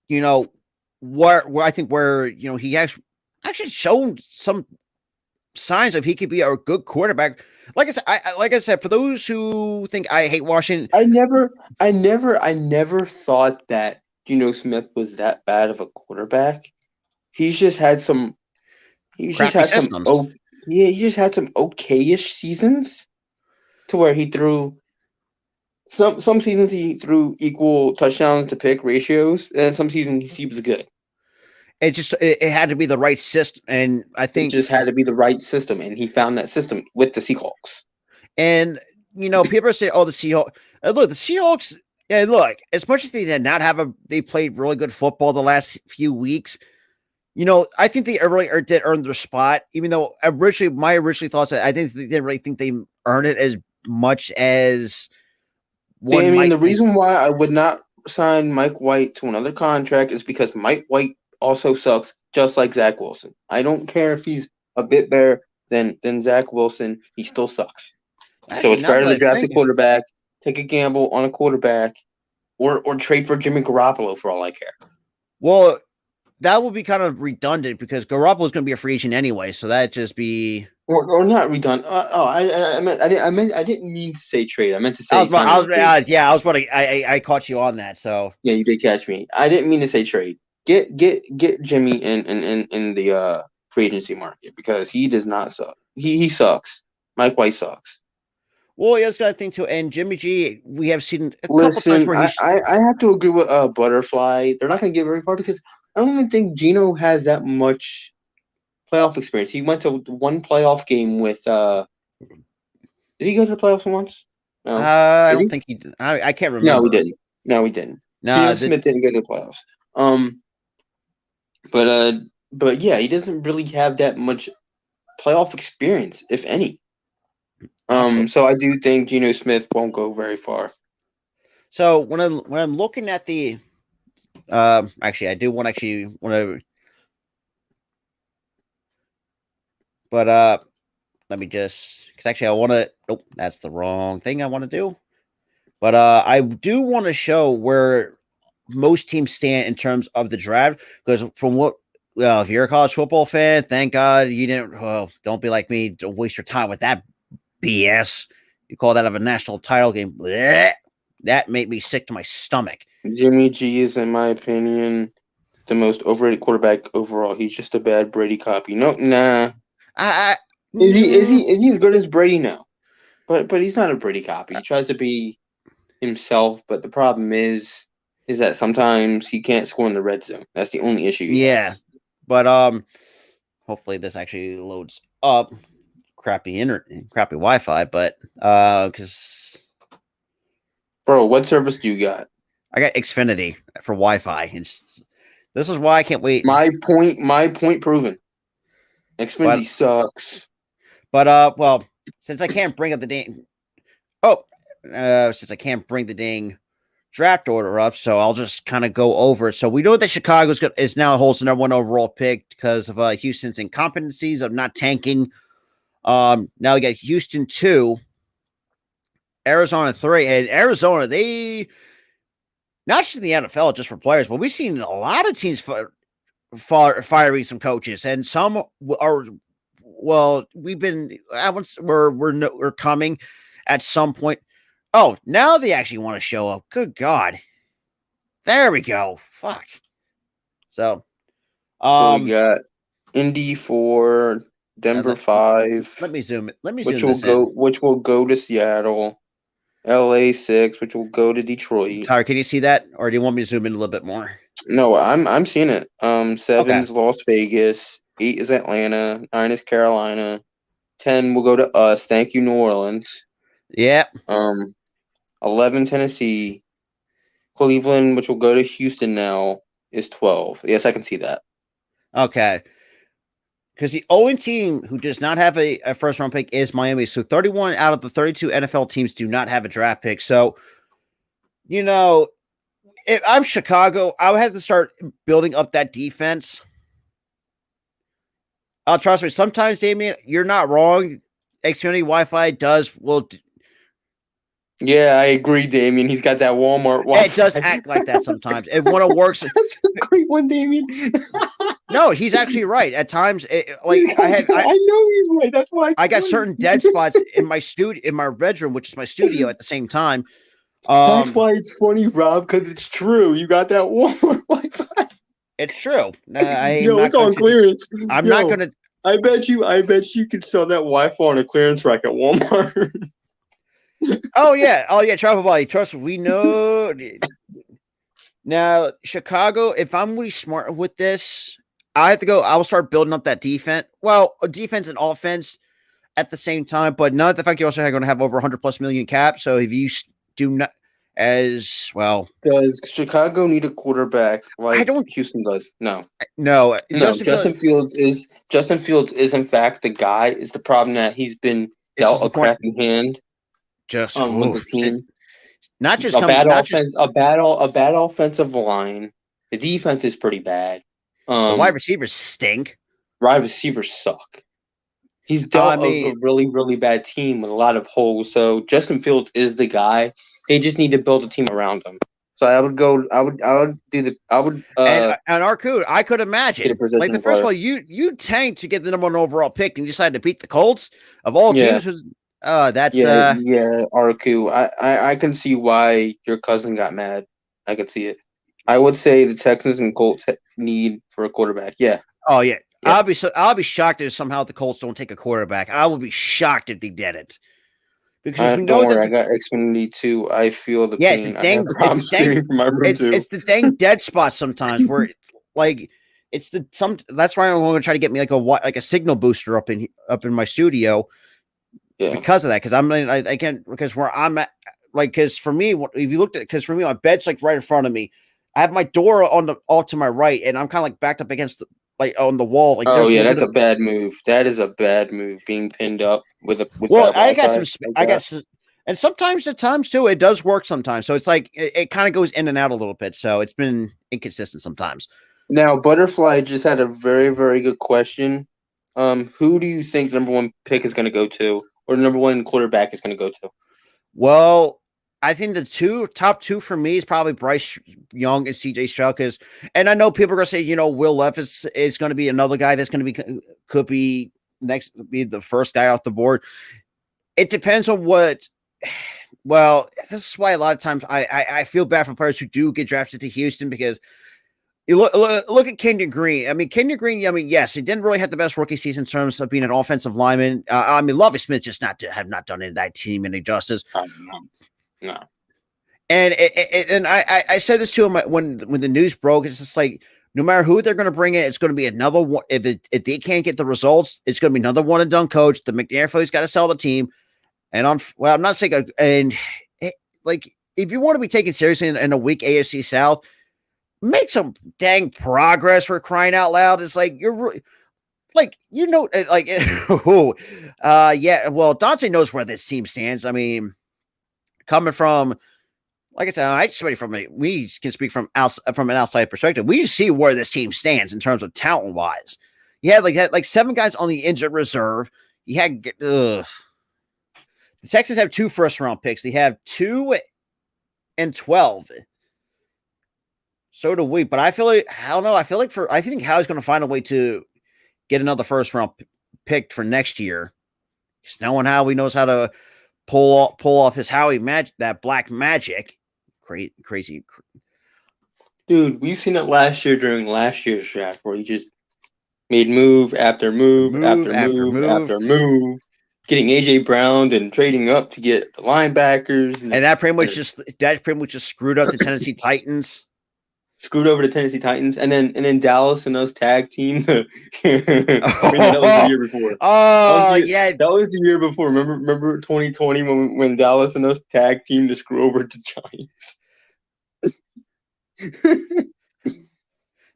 where I think where, he actually shown some signs of he could be a good quarterback. Like I said, for those who think I hate Washington, I never thought that Geno Smith was that bad of a quarterback. He's just had some. He's just crappy had some. systems. Oh, yeah, he just had some okayish seasons, to where he threw. Some seasons he threw equal touchdowns to pick ratios, and some seasons he was good. It had to be the right system, and I It think, just had to be the right system, and he found that system with the Seahawks. and people say, "Oh, the Seahawks." Look, the Seahawks. Yeah, look. As much as they did not they played really good football the last few weeks. I think they really did earn their spot, even though my original thoughts that I didn't really think they earned it as much as one Damien, might the think. reason why I would not sign Mike White to another contract is because Mike White also sucks, just like Zach Wilson. I don't care if he's a bit better than Zach Wilson, he still sucks. So Actually, it's now better that to I draft a think, quarterback, take a gamble on a quarterback, or trade for Jimmy Garoppolo for all I care. well, that will be kind of redundant because Garoppolo is going to be a free agent anyway, so that'd just be. Or not redundant. I didn't mean to say trade. I meant to I say was, I was, simultaneously. yeah, I was what I caught you on that. So Yeah, you did catch me. I didn't mean to say trade. Get Jimmy in the free agency market, because he does not suck. He sucks. Mike White sucks. well, yeah, it's got to think too. And Jimmy G, we have seen a couple times Listen, where he's. I have to agree with Butterfly. They're not going to get very far because I don't even think Gino has that much playoff experience. He went to one playoff game with. Did he go to the playoffs once? No. I Did don't he? think he. I can't No, remember. we didn't. No, we didn't. No, Geno Smith didn't go to the playoffs. But yeah, he doesn't really have that much playoff experience, if any. So I do think Geno Smith won't go very far. So when I'm looking at the, actually, I do want to, but let me just, because actually I want to. Nope, that's the wrong thing I want to do. But I do want to show where most teams stand in terms of the draft, because if you're a college football fan, thank God you didn't. Well, don't be like me. Don't waste your time with that BS. You call that of a national title game. Blech. That made me sick to my stomach. Jimmy G is, in my opinion, the most overrated quarterback overall. He's just a bad Brady copy. No, nah. Is he as good as Brady? No, but he's not a Brady copy. He tries to be himself, but the problem is that sometimes he can't score in the red zone. That's the only issue. Yeah, but hopefully this actually loads up. Crappy Wi-Fi, but because bro, what service do you got? I got Xfinity for Wi-Fi. This is why I can't wait. My point proven. Xfinity sucks. But well, since I can't bring up the dang, since I can't bring the dang draft order up, so I'll just kind of go over it. So we know that Chicago is now holds the #1 overall pick because of Houston's incompetencies of not tanking. Now we got Houston 2, Arizona 3, and Arizona, they not just in the NFL, just for players, but we've seen a lot of teams firing some coaches, and some are. Well, we're coming at some point. Oh, now they actually want to show up. Good God. There we go. Fuck. So, we got Indy 4, Denver 5. Let me zoom it. Which will go to Seattle. LA 6, which will go to Detroit. Tyler, can you see that, or do you want me to zoom in a little bit more? No, I'm seeing it. 7's Las Vegas. 8 is Atlanta. 9 is Carolina. 10 will go to us. Thank you, New Orleans. Yeah. 11 Tennessee. Cleveland, which will go to Houston now, is 12. Yes, I can see that. Okay. Because the only team who does not have a first round pick is Miami. So 31 out of the 32 NFL teams do not have a draft pick. So, if I'm Chicago, I would have to start building up that defense. Trust me. Sometimes, Damien, you're not wrong. Xfinity Wi-Fi will. Yeah, I agree, Damien. He's got that Walmart Wi-Fi. It does act like that sometimes. And when it works, That's a great one, Damien. no, he's actually right. At times, I know he's right. That's why I got certain dead spots in my in my bedroom, which is my studio at the same time. That's why it's funny, Rob, because it's true. You got that Walmart Wi-Fi. It's true. It's on clearance. I'm not going to. I bet you could sell that Wi-Fi on a clearance rack at Walmart. Oh yeah, Travel Body. Trust me, we know. Now, Chicago, if I'm really smart with this, I have to go. I will start building up that defense. Well, defense and offense at the same time, but not the fact you're also going to have over 100+ million cap. So if you do not, as well, does Chicago need a quarterback like I don't. Houston does? No. Justin Fields is in fact the guy. Is the problem that he's been dealt a crappy hand just with the team. Not just a bad offensive line. The defense is pretty bad. The wide receivers stink. Wide receivers suck. He's dealt a really, really bad team with a lot of holes. So Justin Fields is the guy. They just need to build a team around him. So I would go. I would and Arku, I could imagine like the first of all, you tanked to get the number 1 overall pick and you decided to beat the Colts of all teams. That's Arku. I can see why your cousin got mad. I could see it. I would say the Texans and Colts need for a quarterback. Yeah. Oh yeah. I'll be shocked if somehow the Colts don't take a quarterback. I would be shocked if they did it. Because we know don't worry, I got Xfinity too. I feel the pain. It's the dang dead spot sometimes where that's why I'm going to try to get me like a signal booster up in my studio. Yeah. Because of that, because where I'm at, because for me, if you looked at, because for me, my bed's like right in front of me. I have my door off to my right, and I'm kind of like backed up against on the wall. That's a bad move. That is a bad move. Being pinned up with I got some, and sometimes at times too, it does work sometimes. So it's like it kind of goes in and out a little bit. So it's been inconsistent sometimes. Now, Butterfly just had a very, very good question. Who do you think number 1 pick is going to go to? Or number 1 quarterback is going to go to? Well, I think the top two for me is probably Bryce Young and CJ Stroud. And I know people are going to say, Will Levis is going to be another guy that's going to could be the first guy off the board. It depends on what. Well, this is why a lot of times I feel bad for players who do get drafted to Houston because you look at Kenyon Green. I mean, Kenyon Green, yes, he didn't really have the best rookie season in terms of being an offensive lineman. Lovie Smith just have not done that team any justice. No. And I said this to him when the news broke. It's just like no matter who they're going to bring in, it's going to be another one. If they can't get the results, it's going to be another one and done coach. The McNair family's got to sell the team. And I'm not saying if you want to be taken seriously in a weak AFC South, make some dang progress for crying out loud. It's like you're well, Dante knows where this team stands. I mean, coming from, like I said, we can speak from an outside perspective. We see where this team stands in terms of talent wise. You had like 7 guys on the injured reserve. You had the Texans have 2 first-round picks. They have 2 and 12. So do we. But I feel like I think Howie's going to find a way to get another first-round pick for next year. Just knowing Howie knows how to pull off his Howie magic, that black magic. Crazy. Dude, we've seen it last year during last year's draft where he just made move after move after move. Getting AJ Brown and trading up to get the linebackers, and that pretty much just screwed up the Tennessee Titans. Screwed over the Tennessee Titans, and then Dallas and us tag team. That was the year before. That was the year before. Remember 2020 when Dallas and us tag team to screw over the Giants.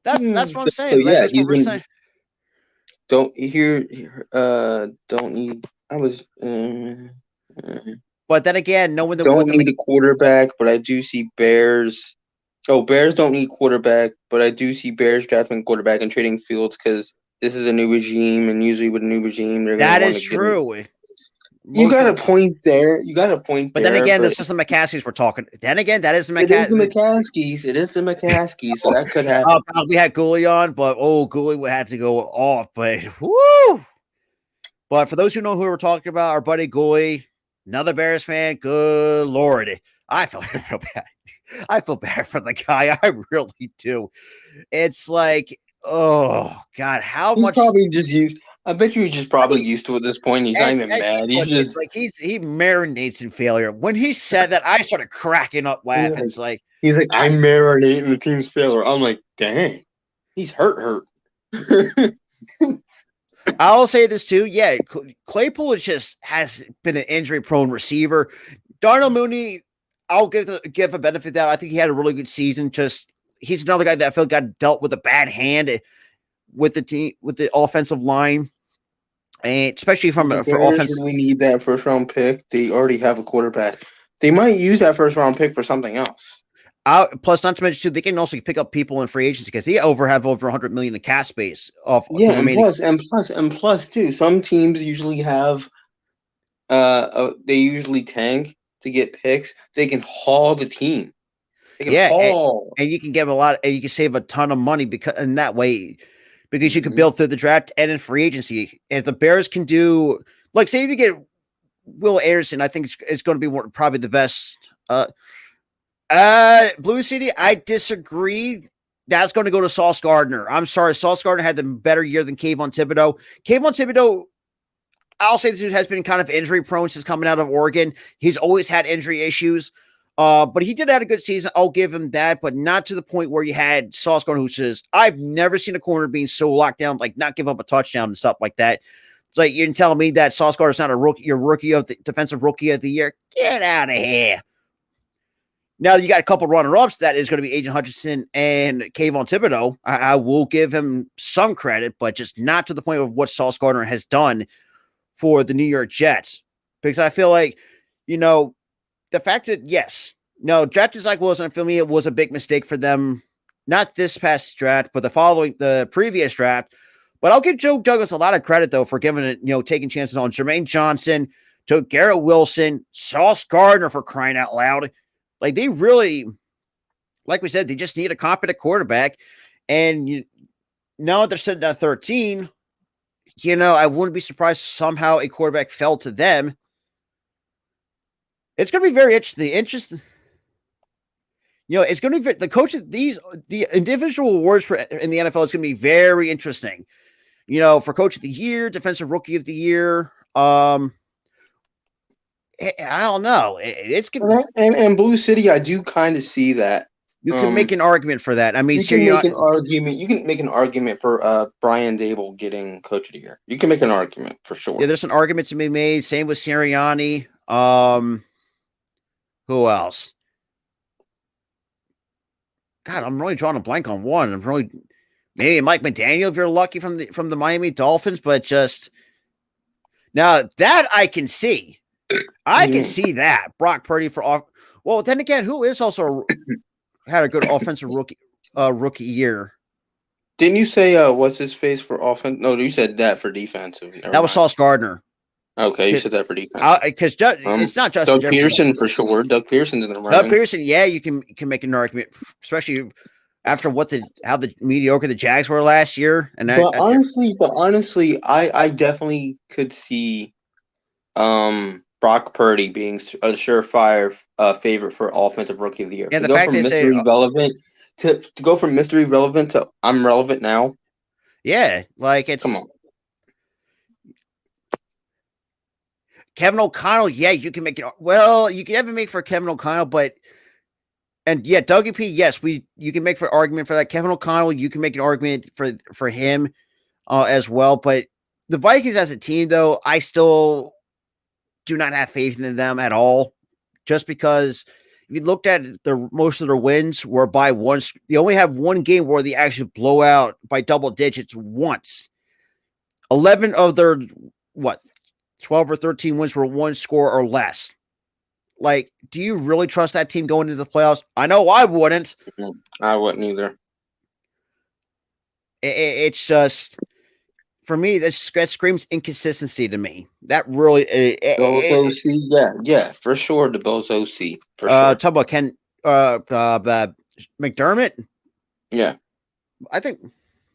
That's what I'm saying. So, that's what we're saying. Don't need. I was. But then again, knowing don't need a quarterback, but I do see Bears. Oh, Bears don't need quarterback, but I do see Bears drafting quarterback and trading Fields because this is a new regime, and usually with a new regime, they're going That to want is to get. true. You Most got of a the point there. You got a point But there. then again, this is the McCaskies we're talking. Then again, that is the It is the McCaskies. McCaskies. It is the McCaskies, so that could happen. God, we had Gooley on, but Gooley had to go off. But whoo! But for those who know who we're talking about, our buddy Gooley, another Bears fan. Good Lord, I feel bad. I feel bad for the guy. I really do. It's like, oh God, how He's much? probably just used. I bet you he's just probably used to it at this point. He's not even As mad. he He's puts it, just like he marinates in failure. When he said that, I started cracking up laughing. It's like he's like I'm marinating the team's failure. I'm like, dang, he's hurt. I'll say this too. Yeah, Claypool has been an injury prone receiver. Darnell Mooney, I'll give a benefit of that. I think he had a really good season. Just he's another guy that I feel got dealt with a bad hand with the team with the offensive line, and especially for Bears offense. really need that first round pick. They already have a quarterback. They might use that first round pick for something else. Plus, not to mention too, they can also pick up people in free agency because they have over 100 million in cash space off. Yeah, and plus too. Some teams usually have they usually tank to get picks. They can haul the team. They can haul. And you can give a lot, and you can save a ton of money because in that way, because you can Mm-hmm. build through the draft and in free agency. If the Bears can do, like, say if you get Will Anderson, I think it's going to be probably the best. Blue City, I disagree. That's going to go to Sauce Gardner. I'm sorry, Sauce Gardner had the better year than Kayvon Thibodeau. Kayvon Thibodeau, I'll say this dude has been kind of injury prone since coming out of Oregon. He's always had injury issues. But he did have a good season. I'll give him that, but not to the point where you had Sauce Gardner, who says, I've never seen a corner being so locked down, like not give up a touchdown and stuff like that. It's like you're telling me that Sauce Gardner's not a rookie, your rookie of the defensive rookie of the year. Get out of here. Now you got a couple runner-ups. That is going to be Agent Hutchinson and Kayvon Thibodeau. I will give him some credit, but just not to the point of what Sauce Gardner has done for the New York Jets. Because I feel like, the fact that, drafting cycle wasn't for me. It was a big mistake for them. Not this past draft, but the previous draft. But I'll give Joe Douglas a lot of credit, though, for giving it, taking chances on Jermaine Johnson, to Garrett Wilson, Sauce Gardner, for crying out loud. Like, they really, like we said, they just need a competent quarterback. And now that they're sitting at 13, I wouldn't be surprised if somehow a quarterback fell to them. It's going to be very interesting. It's going to be the coaches, the individual awards in the NFL is going to be very interesting. For Coach of the Year, Defensive Rookie of the Year. I don't know. It's gonna and Blue City, I do kind of see that. You can make an argument for that. I mean, you can make an argument. You can make an argument for Brian Dable getting Coach of the Year. You can make an argument for sure. Yeah, there's an argument to be made. Same with Sirianni. Who else? God, I'm really drawing a blank on one. Maybe Mike McDaniel if you're lucky from the Miami Dolphins, but just now that I can see. I can see that Brock Purdy for off. Well, then again, who is also had a good offensive rookie year? Didn't you say what's his face for offense? No, you said that for defensive. That was Sauce Gardner. Okay, you said that for defense. Because it's not Justin Doug Pearson for sure. Doug Pearson's in the running. Doug Pearson, yeah, you can make an argument, especially after how the mediocre the Jags were last year. And honestly, I definitely could see Brock Purdy being a surefire favorite for offensive rookie of the year. Yeah, the fact to go from mystery relevant to I'm relevant now. Yeah, like it's come on. Kevin O'Connell, yeah, you can make it. Well, you can have a make for Kevin O'Connell, Dougie P, yes, you can make for argument for that. Kevin O'Connell, you can make an argument for him as well. But the Vikings as a team, though, I still do not have faith in them at all. Just because if you looked at most of their wins were by one. They only have one game where they actually blow out by double digits once. 11 of their 12 or 13 wins were one score or less. Like, do you really trust that team going into the playoffs? I know I wouldn't. I wouldn't either. It's just, for me, that screams inconsistency to me. That really, Bills OC, yeah, for sure. The Bills OC, for sure. talk about McDermott. Yeah, I think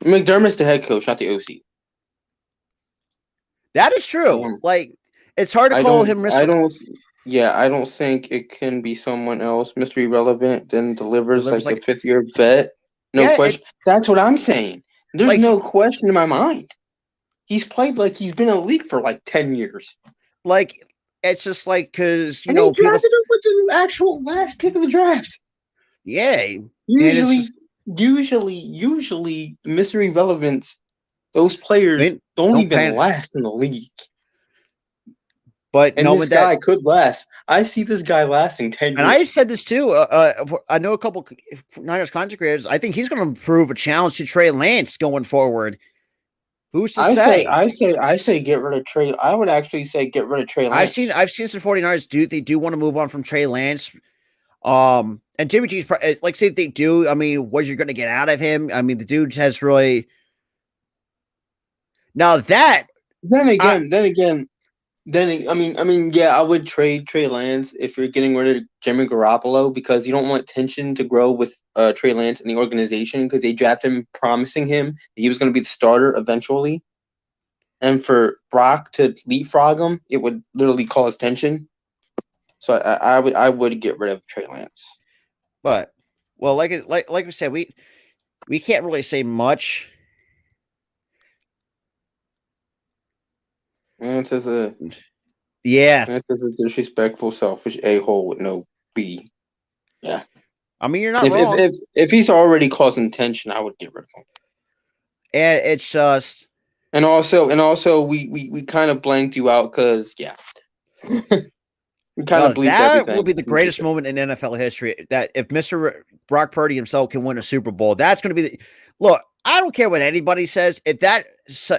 McDermott's the head coach, not the OC. that is true. Like, it's hard to call him. I don't think it can be someone else. Mr. Irrelevant then delivers like a 5th-year vet. No question. That's what I'm saying. There's no question in my mind. He's played like he's been in the league for like 10 years. Like, it's just like, because, they drafted him with the actual last pick of the draft. Yeah. Usually, Mr. Irrelevant, those players don't even last in the league. But this guy could last. I see this guy lasting 10 years. And I said this too. I know a couple Niners content creators. I think he's going to prove a challenge to Trey Lance going forward. Who's to say? I say get rid of Trey. I would actually say get rid of Trey Lance. I've seen some 49ers do want to move on from Trey Lance. And Jimmy G's like, say if they do, I mean, what you're going to get out of him? I mean, the dude has really. Now that. Then again, yeah, I would trade Trey Lance if you're getting rid of Jimmy Garoppolo, because you don't want tension to grow with Trey Lance in the organization, because they drafted him promising him he was going to be the starter eventually. And for Brock to leapfrog him, it would literally cause tension. So I would get rid of Trey Lance. But, well, like we said, we can't really say much. Lance is a disrespectful, selfish a-hole with no B. Yeah. I mean, you're not wrong. If he's already causing tension, I would get rid of him. And it's just. And also, we kind of blanked you out because, yeah. We kind of bleeped everything. That will be the greatest moment in NFL history. That if Mr. Brock Purdy himself can win a Super Bowl, that's going to be look. I don't care what anybody says. If that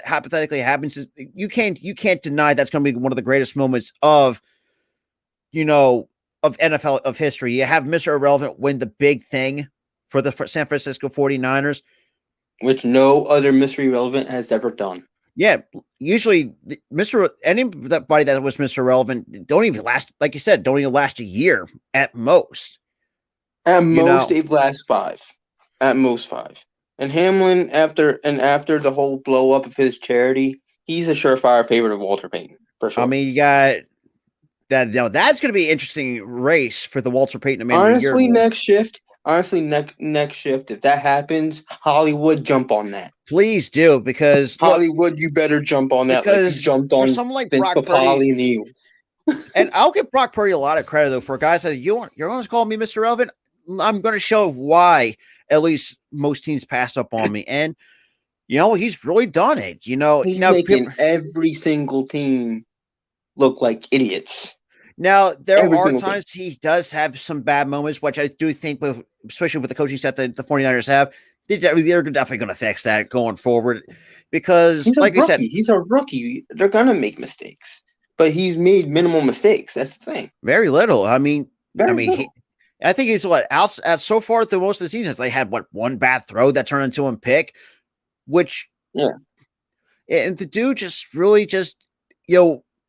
hypothetically happens, you can't deny that's going to be one of the greatest moments of NFL of history. You have Mr. Irrelevant win the big thing for the San Francisco 49ers, which no other Mr. Irrelevant has ever done. Yeah, usually anybody that was Mr. Irrelevant don't even last, like you said, don't even last a year at most. At most, they've last 5. At most 5. And Hamlin, after the whole blow up of his charity, he's a surefire favorite of Walter Payton, for sure. I mean, you got that. That's going to be an interesting race for the Walter Payton. Honestly, next shift, if that happens, Hollywood, jump on that. Please do, because Hollywood, you better jump on that. Because like you jumped on someone like Vince Brock Papali and Eagles. And I'll give Brock Purdy a lot of credit though for guys that you're going to call me Mr. Relevant. I'm going to show why at least most teams passed up on me, and he's really done it. He's making every single team look like idiots. Now, there are times he does have some bad moments, which I do think, especially with the coaching set that the 49ers have, they're definitely going to fix that going forward. Because, like we said, he's a rookie. They're going to make mistakes. But he's made minimal mistakes. That's the thing. Very little. I think he's so far through most of the seasons, they had one bad throw that turned into a pick, which, yeah. And the dude just really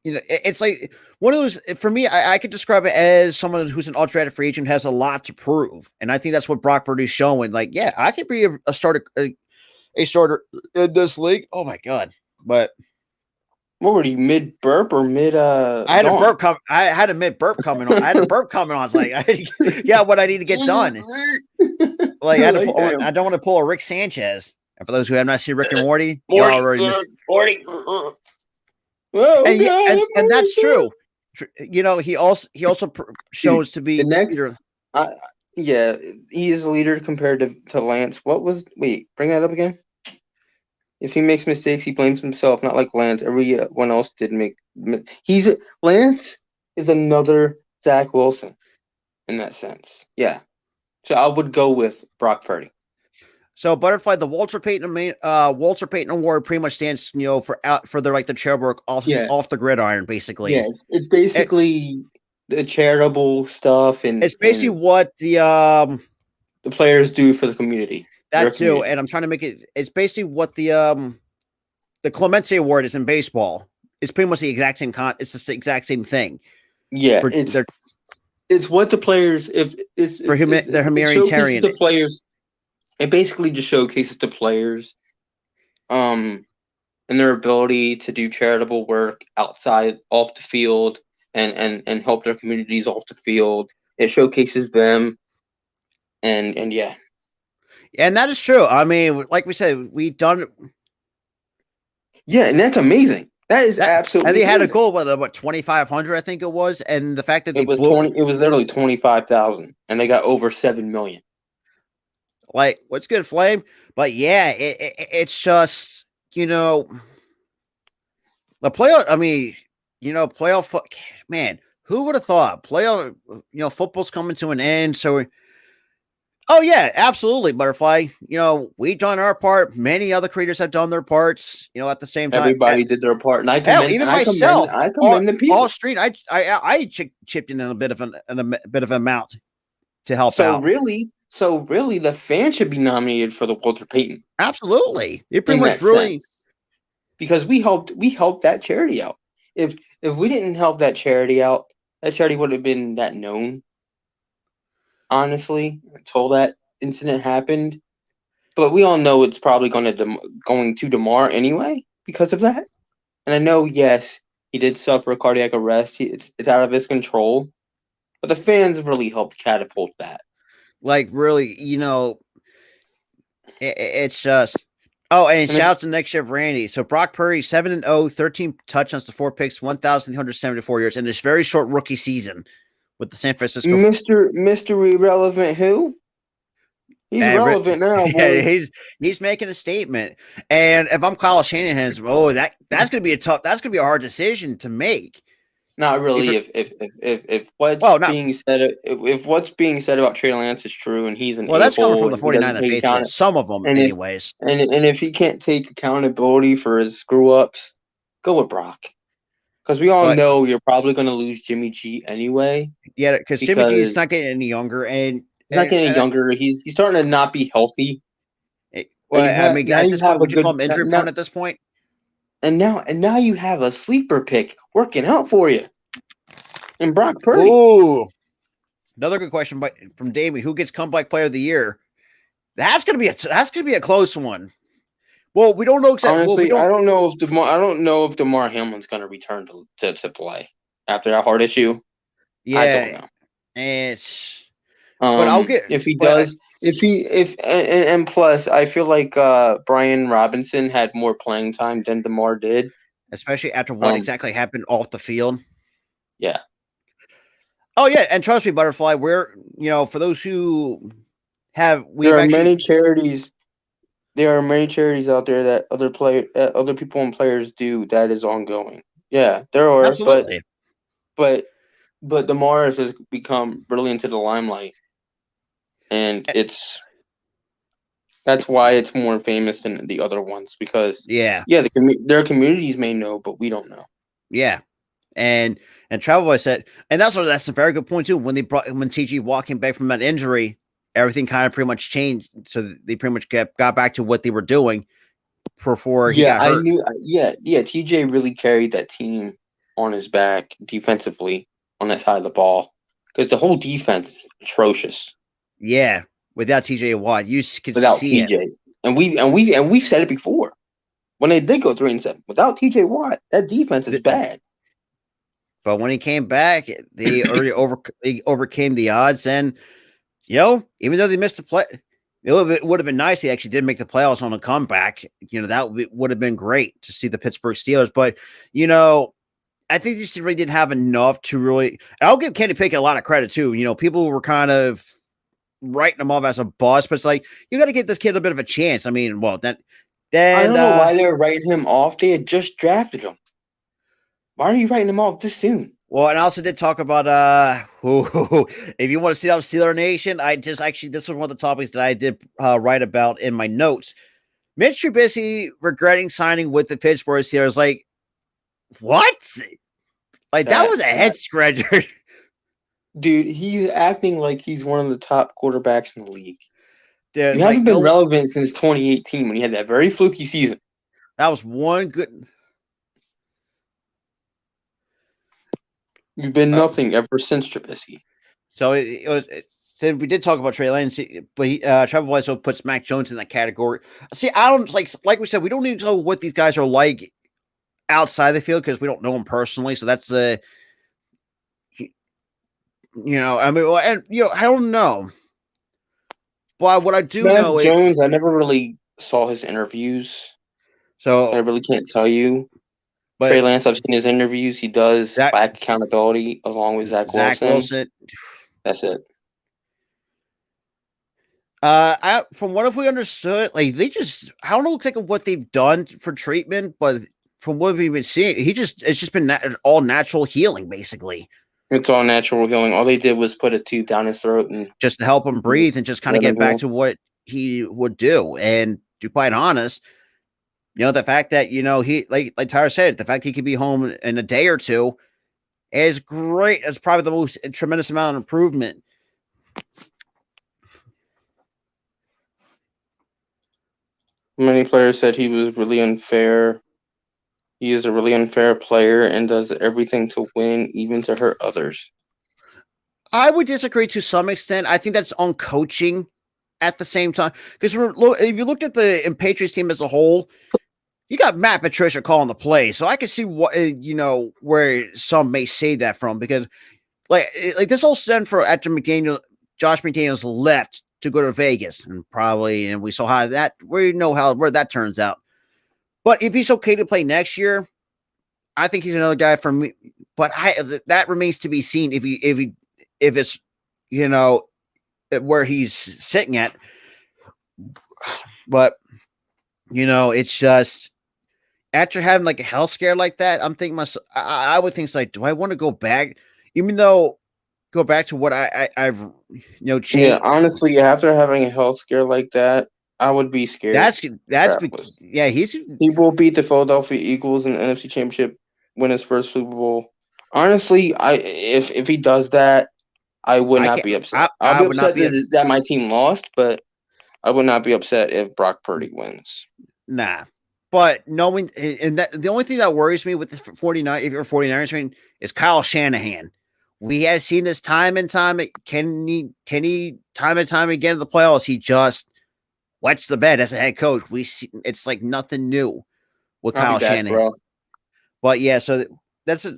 it's like one of those, for me, I could describe it as someone who's an undrafted free agent, has a lot to prove. And I think that's what Brock Purdy's showing. Like, yeah, I could be a starter in this league. Oh my God. But what were you, mid burp or mid I had a burp mid burp coming on. I had a burp coming on. It's like, what I need to get done. Like, I don't want to pull a Rick Sanchez. And for those who have not seen Rick and Morty, you already Well, and that's true. He also shows to be the next. He is a leader compared to Lance. Bring that up again. If he makes mistakes, he blames himself. Not like Lance. Everyone else did make. Lance is another Zach Wilson, in that sense. Yeah. So I would go with Brock Purdy. So Butterfly, the Walter Payton Award pretty much stands, for the charitable off the gridiron, basically. Yeah, it's basically the charitable stuff, and it's basically what the players do for the community. That too, and I'm trying to make it. It's basically what the the Clemency Award is in baseball. It's pretty much the exact same it's the exact same thing. Yeah, it's what the players if it's For it the showcases humanitarian. the players. It basically just showcases the players, and their ability to do charitable work outside off the field and help their communities off the field. It showcases them, and yeah. And that is true. I mean, like we said, we've done Yeah, and that's amazing. That is that, absolutely and they had a amazing. goal what 2,500, I think it was, and the fact that they It was blew 20. It was literally 25,000, and they got over 7 million. like what's good, Flame. But yeah, it's just the playoff. I mean, playoff. Man, who would have thought playoff? Football's coming to an end, so. Oh yeah, absolutely, Butterfly. We've done our part. Many other creators have done their parts. At the same time, Everybody did their part, and I hell, commend. even And I commend. myself, I commend the people. all street, I chipped in a bit of a bit of amount to help So out. really, the fans should be nominated for the Walter Payton Absolutely, it pretty in much that really. sense, because we helped that charity out. If we didn't help that charity out, that charity would have been that known, honestly, until that incident happened. But we all know it's probably going to DeMar anyway because of that. And I know, yes, he did suffer a cardiac arrest. It's out of his control, but the fans really helped catapult that. Like really, it's just. Oh, and And shout out to next shift Randy. So Brock Purdy 7-0, 13 touchdowns to 4 picks, 1,374 yards in this very short rookie season with the San Francisco. Mr. Irrelevant who? He's relevant now, boy. Yeah, he's making a statement. And if I'm Kyle Shanahan's, that's gonna be a hard decision to make. Not really. If what's being said about Trey Lance is true, and he's an that's coming from a-hole, the 49ers Patriots. Some of them, anyways. And if he can't take accountability for his screw ups, go with Brock. Because we all know you're probably going to lose Jimmy G anyway. Yeah, because Jimmy G is not getting any younger, and he's not getting any younger. He's starting to not be healthy. Well, at this point, would you call him injury prone at this point? And now you have a sleeper pick working out for you. And Brock Purdy. Ooh. Another good question from Davey. Who gets comeback player of the year? That's gonna be a close one. Well, we don't know exactly. Honestly, I don't know if DeMar Hamlin's gonna return to play after that heart issue. Yeah, I don't know. It's but I'll get if he does. And plus, I feel like Brian Robinson had more playing time than DeMar did, especially after what exactly happened off the field. Yeah. Oh yeah, and trust me, Butterfly. We're for those who have there are many charities. There are many charities out there that other people and players do that is ongoing. Yeah, there are. Absolutely. But DeMar has become really into the limelight. And that's why it's more famous than the other ones because their communities may know, but we don't know. Yeah, and Travel Boy said, and that's a very good point too. When TG Watt came back from that injury, everything kind of pretty much changed. So they pretty much got back to what they were doing before he got hurt. TJ really carried that team on his back defensively on that side of the ball because the whole defense is atrocious. Yeah, without TJ Watt, you could see TJ. it. And we've said it before. When they did go 3-7, without TJ Watt, that defense is bad. But when he came back, they already overcame the odds, and even though they missed the play, it would have been nice. He actually did make the playoffs on a comeback. That would have been great to see the Pittsburgh Steelers. But I think they really didn't have enough to really. I'll give Kenny Pickett a lot of credit too. People were kind of writing him off as a bust, but it's like you got to give this kid a bit of a chance. I mean, I don't know why they were writing him off. They had just drafted him. Why are you writing him off this soon? Well, and I also did talk about if you want to see out Steeler Nation, this was one of the topics that I did write about in my notes. Mitch Trubisky regretting signing with the Pittsburgh Steelers. Like, what? Like that was a head scratcher. Dude, he's acting like he's one of the top quarterbacks in the league. Dude, you haven't been relevant since 2018 when he had that very fluky season. That was one good. You've been nothing ever since Trubisky. So so we did talk about Trey Lance, but Trevor Bledsoe puts Mac Jones in that category. See, I don't like we said, we don't need to know what these guys are like outside the field because we don't know them personally. So that's I mean, well, and I don't know, but what I do Mac know Jones, I never really saw his interviews. I so, really can't tell you. Trey but Lance, I've seen his interviews. He does lack accountability along with Zach Wilson. That's it. From what if we understood, like they just, I don't know exactly what they've done for treatment, but from what we've been seeing, it's just been all natural healing, basically. It's all natural healing. All they did was put a tube down his throat and just to help him breathe and just kind of get back to what he would do. And to be quite honest, the fact that he like Tyler said, the fact he could be home in a day or two is great. It's probably the most tremendous amount of improvement. Many players said he was really unfair. He is a really unfair player and does everything to win, even to hurt others. I would disagree to some extent. I think that's on coaching at the same time. Because if you looked at the Patriots team as a whole, you got Matt Patricia calling the play. So I can see what, where some may say that from. Because, like this all stemmed for after Josh McDaniels left to go to Vegas. And we saw how where that turns out. But if he's okay to play next year, I think he's another guy for me. But that remains to be seen if it's where he's sitting at. But it's just after having like a health scare like that, I'm thinking myself, I would think like, do I want to go back? Even though go back to what I've changed. Yeah, honestly, after having a health scare like that, I would be scared. He will beat the Philadelphia Eagles in the NFC Championship, win his first Super Bowl. Honestly, if he does that, I would not be upset. I'll be upset that my team lost, but I would not be upset if Brock Purdy wins. Nah. But knowing, and that the only thing that worries me with the 49, if you're a 49ers fan, is Kyle Shanahan. We have seen this time and time again in the playoffs. He just wets the bed as a head coach. We see it's like nothing new with Kyle Shanahan. Bro. But yeah, so this is,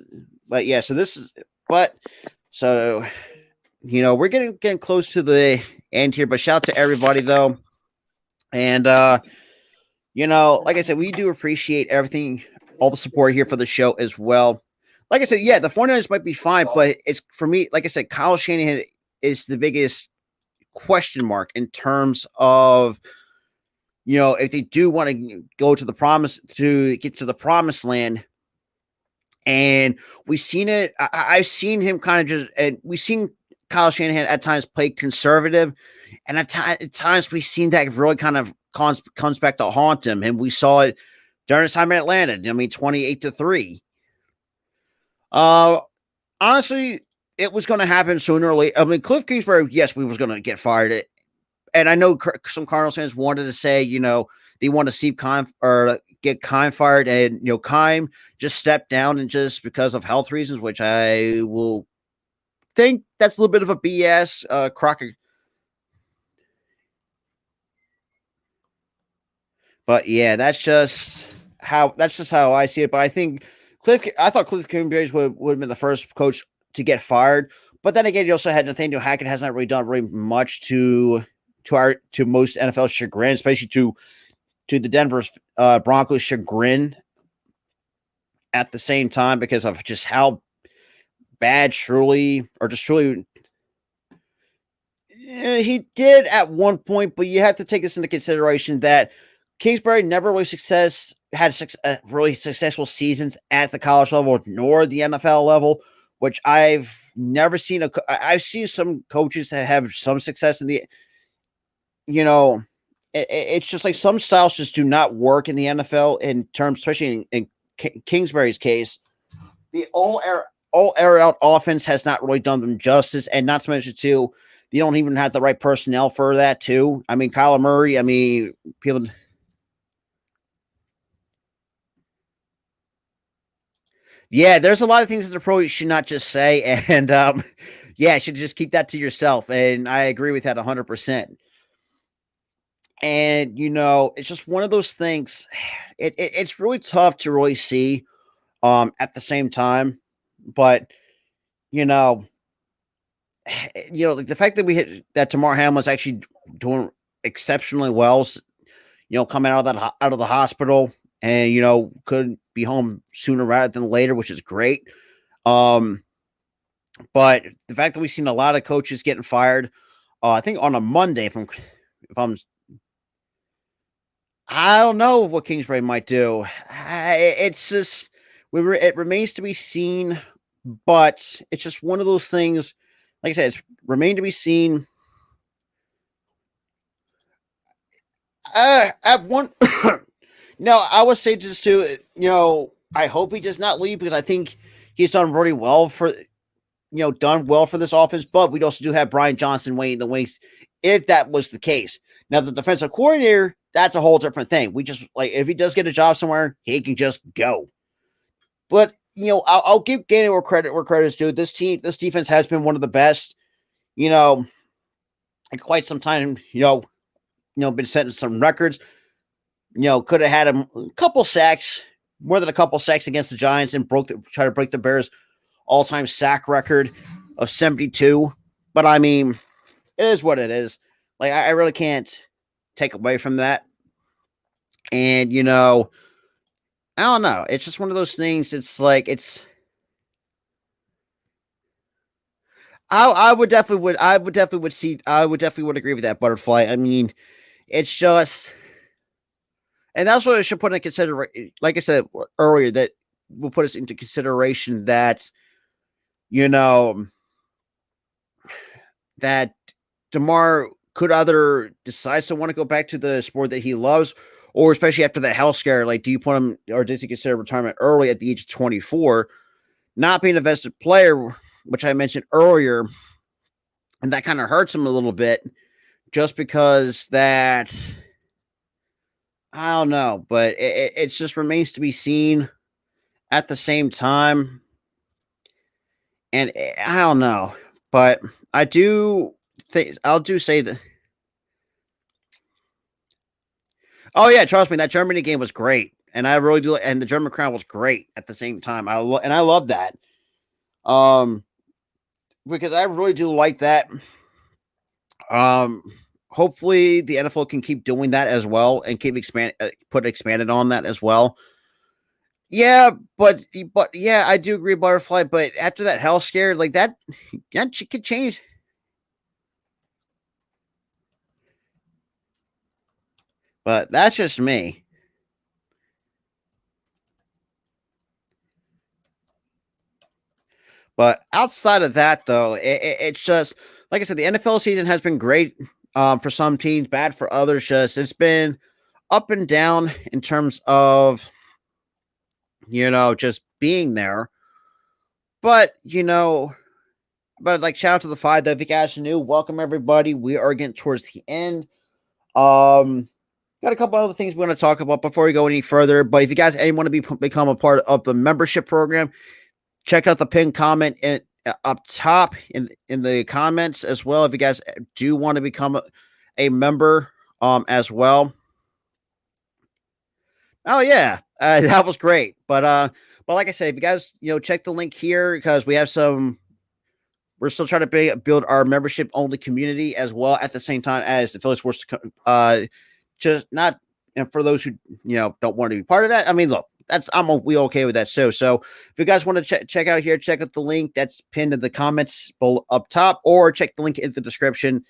we're getting close to the end here. But shout out to everybody though, and like I said, we do appreciate everything, all the support here for the show as well. Like I said, yeah, the 49ers might be fine, but it's for me, like I said, Kyle Shanahan is the biggest question mark in terms of, if they do want to get to the promised land. And we've seen it. I've seen him kind of and we've seen Kyle Shanahan at times play conservative. And at times we've seen that really kind of comes back to haunt him. And we saw it during his time in Atlanta. 28-3. Honestly, it was going to happen sooner or later. I mean, Cliff Kingsbury, yes, we was going to get fired. And I know some Cardinals fans wanted to say, they want to see get Keim fired, and Keim just stepped down and just because of health reasons, which I will think that's a little bit of a BS. Crocker. But yeah, that's just how I see it. But I think I thought Cliff Kingsbury would have been the first coach to get fired. But then again, you also had Nathaniel Hackett has not really done very much to most NFL chagrin, especially to the Denver Broncos chagrin at the same time because of just how bad truly he did at one point. But you have to take this into consideration that Kingsbury never really had really successful seasons at the college level nor the NFL level, which I've never seen. I've seen some coaches that have some success in the, it's just like some styles just do not work in the NFL in terms, especially in Kingsbury's case. The all air out offense has not really done them justice, and not to mention too, they don't even have the right personnel for that too. I mean, Kyler Murray. I mean, people. Yeah, there's a lot of things that the pro you should not just say, and yeah, you should just keep that to yourself. And I agree with that 100%. And it's just one of those things. It's really tough to really see at the same time, but you know, like the fact that we hit that Tamar Hamlin's actually doing exceptionally well, coming out of out of the hospital, and could be home sooner rather than later, which is great. Um, but the fact that we've seen a lot of coaches getting fired, I think on a Monday, if I'm I don't know what Kingsbury might do. It's just it remains to be seen, but it's just one of those things. Like I said, it's remain to be seen. At one, no, I would say just to I hope he does not leave because I think he's done really well for done well for this offense. But we also do have Brian Johnson waiting in the wings. If that was the case, now the defensive coordinator, that's a whole different thing. We just if he does get a job somewhere, he can just go. But I'll give Gainwell credit where credit is due. This defense has been one of the best. In quite some time. Been setting some records. Could have had a couple sacks, more than a couple sacks against the Giants, and try to break the Bears' all-time sack record of 72. But I mean, it is what it is. Like I really can't take away from that. And I don't know. It's just one of those things. It's like I would definitely would agree with that, Butterfly. I mean, it's just, and that's what I should put in consideration. Like I said earlier, that will put us into consideration that that DeMar could either decide to want to go back to the sport that he loves, or especially after that health scare, like do you put him or does he consider retirement early at the age of 24, not being a vested player, which I mentioned earlier, and that kind of hurts him a little bit, just because that I don't know, but it just remains to be seen. At the same time, and I don't know, but I do think I'll do say that. Oh yeah, trust me, that Germany game was great, and I really do. And the German crowd was great at the same time. I love that. Because I really do like that. Hopefully the NFL can keep doing that as well and keep expanded on that as well. Yeah, but yeah, I do agree, Butterfly. But after that health scare, like that could change. But that's just me. But outside of that, though, it's just like I said, the NFL season has been great for some teams, bad for others. Just it's been up and down in terms of just being there. But like shout out to the five. Though, if you guys are new, welcome everybody. We are getting towards the end. Got a couple other things we want to talk about before we go any further. But if you guys want to become a part of the membership program, check out the pinned comment up top in the comments as well. If you guys do want to become a member as well. Oh yeah, that was great. But like I said, if you guys check the link here because we have some. We're still trying to build our membership only community as well at the same time as the Philly Sports. Just not, and for those who don't want to be part of that. I mean, look, we okay with that. So if you guys want to check out here, check out the link that's pinned in the comments up top, or check the link in the description.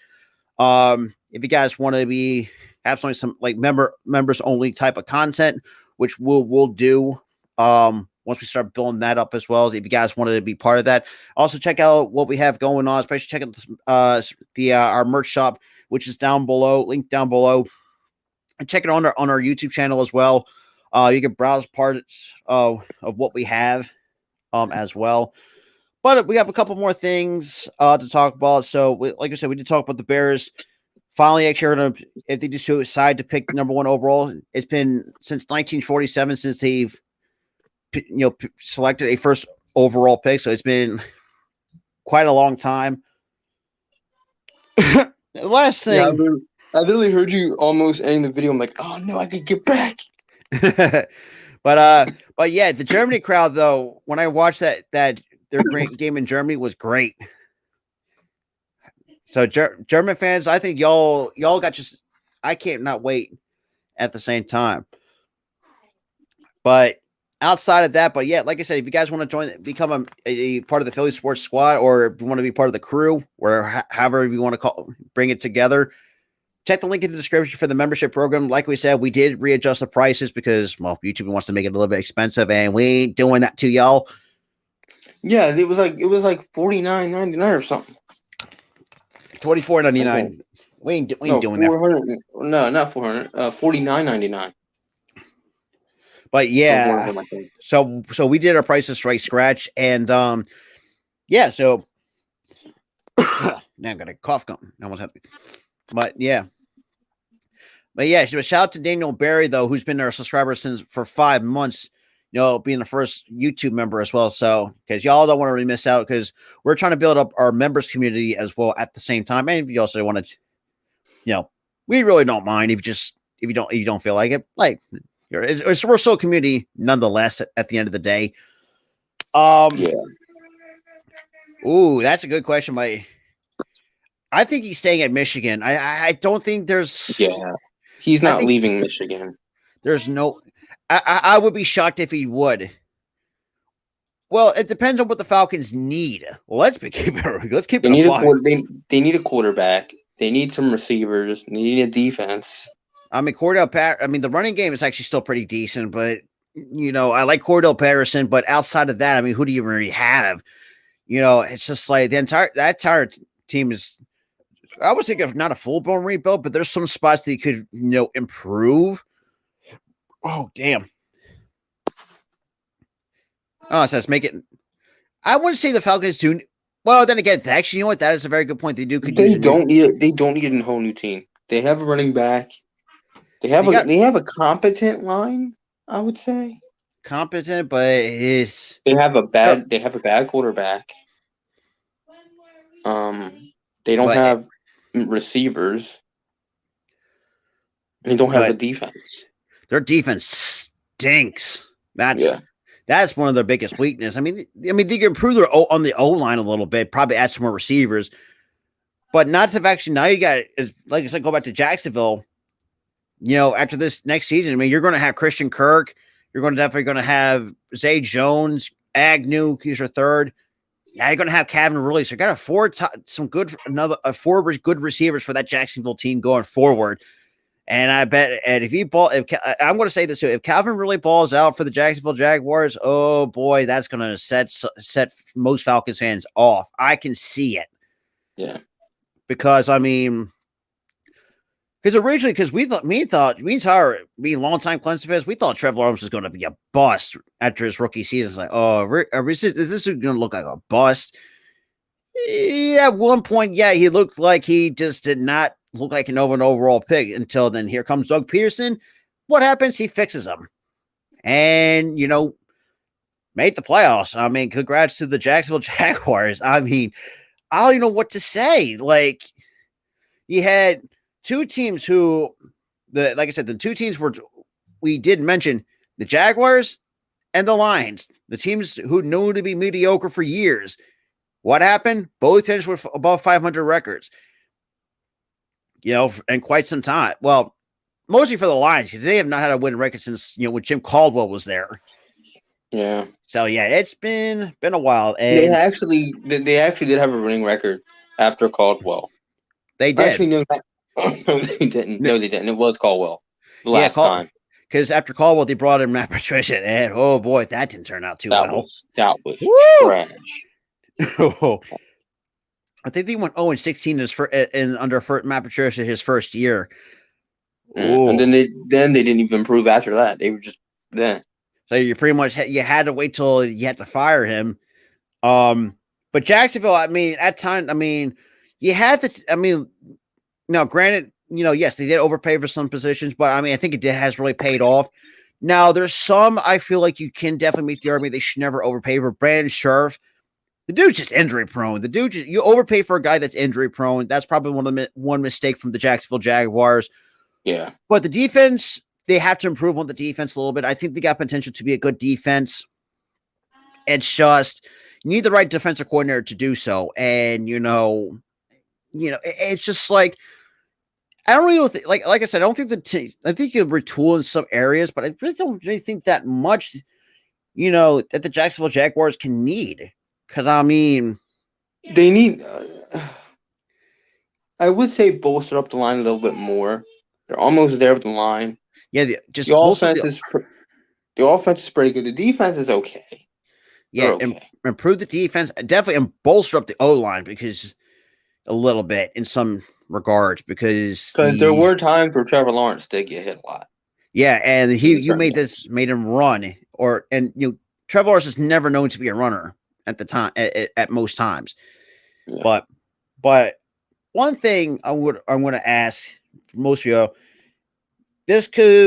If you guys want to have some like members only type of content, which we'll do once we start building that up as well. If you guys wanted to be part of that, also check out what we have going on, especially check out our merch shop, which is down below, link down below, and check it on our YouTube channel as well. You can browse parts of what we have as well. But we have a couple more things to talk about. So, like I said, we did talk about the Bears. Finally, actually heard if they decide to pick number one overall. It's been since 1947 since they've selected a first overall pick. So it's been quite a long time. The last thing, Yeah, I literally heard you almost ending the video. I'm like, oh no, I could get back. but yeah, the Germany crowd though, when I watched that their great game in Germany was great. So German fans, I think y'all got just I can't not wait at the same time. But outside of that, but yeah, like I said, if you guys want to join, become a part of the Philly Sports Squad, or if you want to be part of the crew, or however you want to bring it together, check the link in the description for the membership program. Like we said, we did readjust the prices because, well, YouTube wants to make it a little bit expensive, and we ain't doing that to y'all. Yeah, it was like $49.99 or something. $24.99. We ain't doing that. No, not 400. $49.99. But yeah, so we did our prices right scratch, and yeah, so now I'm gonna cough gum. Almost had me. But yeah, so shout out to Daniel Barry though, who's been our subscriber for 5 months. Being the first YouTube member as well. So because y'all don't want to really miss out, because we're trying to build up our members community as well at the same time. And if you also want to, we really don't mind if you don't feel like it. Like we're still a community nonetheless at the end of the day. Yeah. Ooh, that's a good question. I think he's staying at Michigan. I don't think there's. Yeah, he's not leaving Michigan. There's no. I would be shocked if he would. Well, it depends on what the Falcons need. Well, let's keep it. They need a quarterback. They need some receivers. They need a defense. I mean, the running game is actually still pretty decent, but I like Cordell Patterson. But outside of that, I mean, who do you really have? It's just like that entire team is. I would think of not a full-blown rebuild, but there's some spots that you could improve. Oh, damn. Oh, it says make it. I wouldn't say the Falcons do. Well, then again, actually, you know what? That is a very good point. They don't need a whole new team. They have a running back. They have a competent line, I would say. Competent, but they have a bad quarterback. They don't have receivers. And they don't have a defense. Their defense stinks. That's one of their biggest weaknesses. I mean, they can improve on the O line a little bit, probably add some more receivers, but not to actually. Now you got, like I said, go back to Jacksonville. After this next season, I mean, you're going to have Christian Kirk. You're definitely going to have Zay Jones, Agnew. He's your third. Now you're going to have Calvin Ridley. So you got to afford four good receivers for that Jacksonville team going forward. And I bet, and I'm going to say this too, if Calvin really balls out for the Jacksonville Jaguars, oh boy, that's going to set most Falcons fans off. I can see it. Yeah. Because originally, we longtime Clemson fans, we thought Trevor Lawrence was going to be a bust after his rookie season. It's like, is this going to look like a bust? Yeah, at one point, yeah, he looked like he just did not look like an overall pick until then. Here comes Doug Peterson. What happens? He fixes them. And, made the playoffs. I mean, congrats to the Jacksonville Jaguars. I mean, I don't even know what to say. Like, you had two teams like I said, the two teams we did mention, the Jaguars and the Lions, the teams who knew to be mediocre for years. What happened? Both teams were above 500 records. In quite some time. Well, mostly for the Lions, because they have not had a winning record since when Jim Caldwell was there. Yeah. So yeah, it's been a while. And they actually did have a winning record after Caldwell. They did. Actually, no, they didn't. No, they didn't. It was Caldwell the last time. Because after Caldwell, they brought in Matt Patricia, and oh boy, that didn't turn out too well. That was trash. Oh. I think they went 0-16 under Matt Patricia his first year. And then they didn't even improve after that. They were just then. So you pretty much had to wait till you had to fire him. But Jacksonville, I mean, at times, I mean, you have to. I mean, now granted, yes, they did overpay for some positions, but I mean, I think it has really paid off. Now, there's some I feel like you can definitely make the argument they should never overpay for. Brandon Scherf, the dude's just injury prone. The dude, you overpay for a guy that's injury prone. That's probably one mistake from the Jacksonville Jaguars. Yeah. But the defense, they have to improve on the defense a little bit. I think they got potential to be a good defense. It's just you need the right defensive coordinator to do so. And it's just like I don't really think, like I said, I don't think I think you retool in some areas, but I really don't really think that much. That the Jacksonville Jaguars can need. Because I mean, they need. I would say bolster up the line a little bit more. They're almost there with the line. Yeah, the offense is pretty good. The defense is okay. Yeah, okay. Improve the defense definitely, and bolster up the O line because a little bit in some regards because there were times where Trevor Lawrence did get hit a lot. Yeah, and made him run Trevor Lawrence is never known to be a runner at the time at most times. Yeah. But one thing I'm going to ask most of you,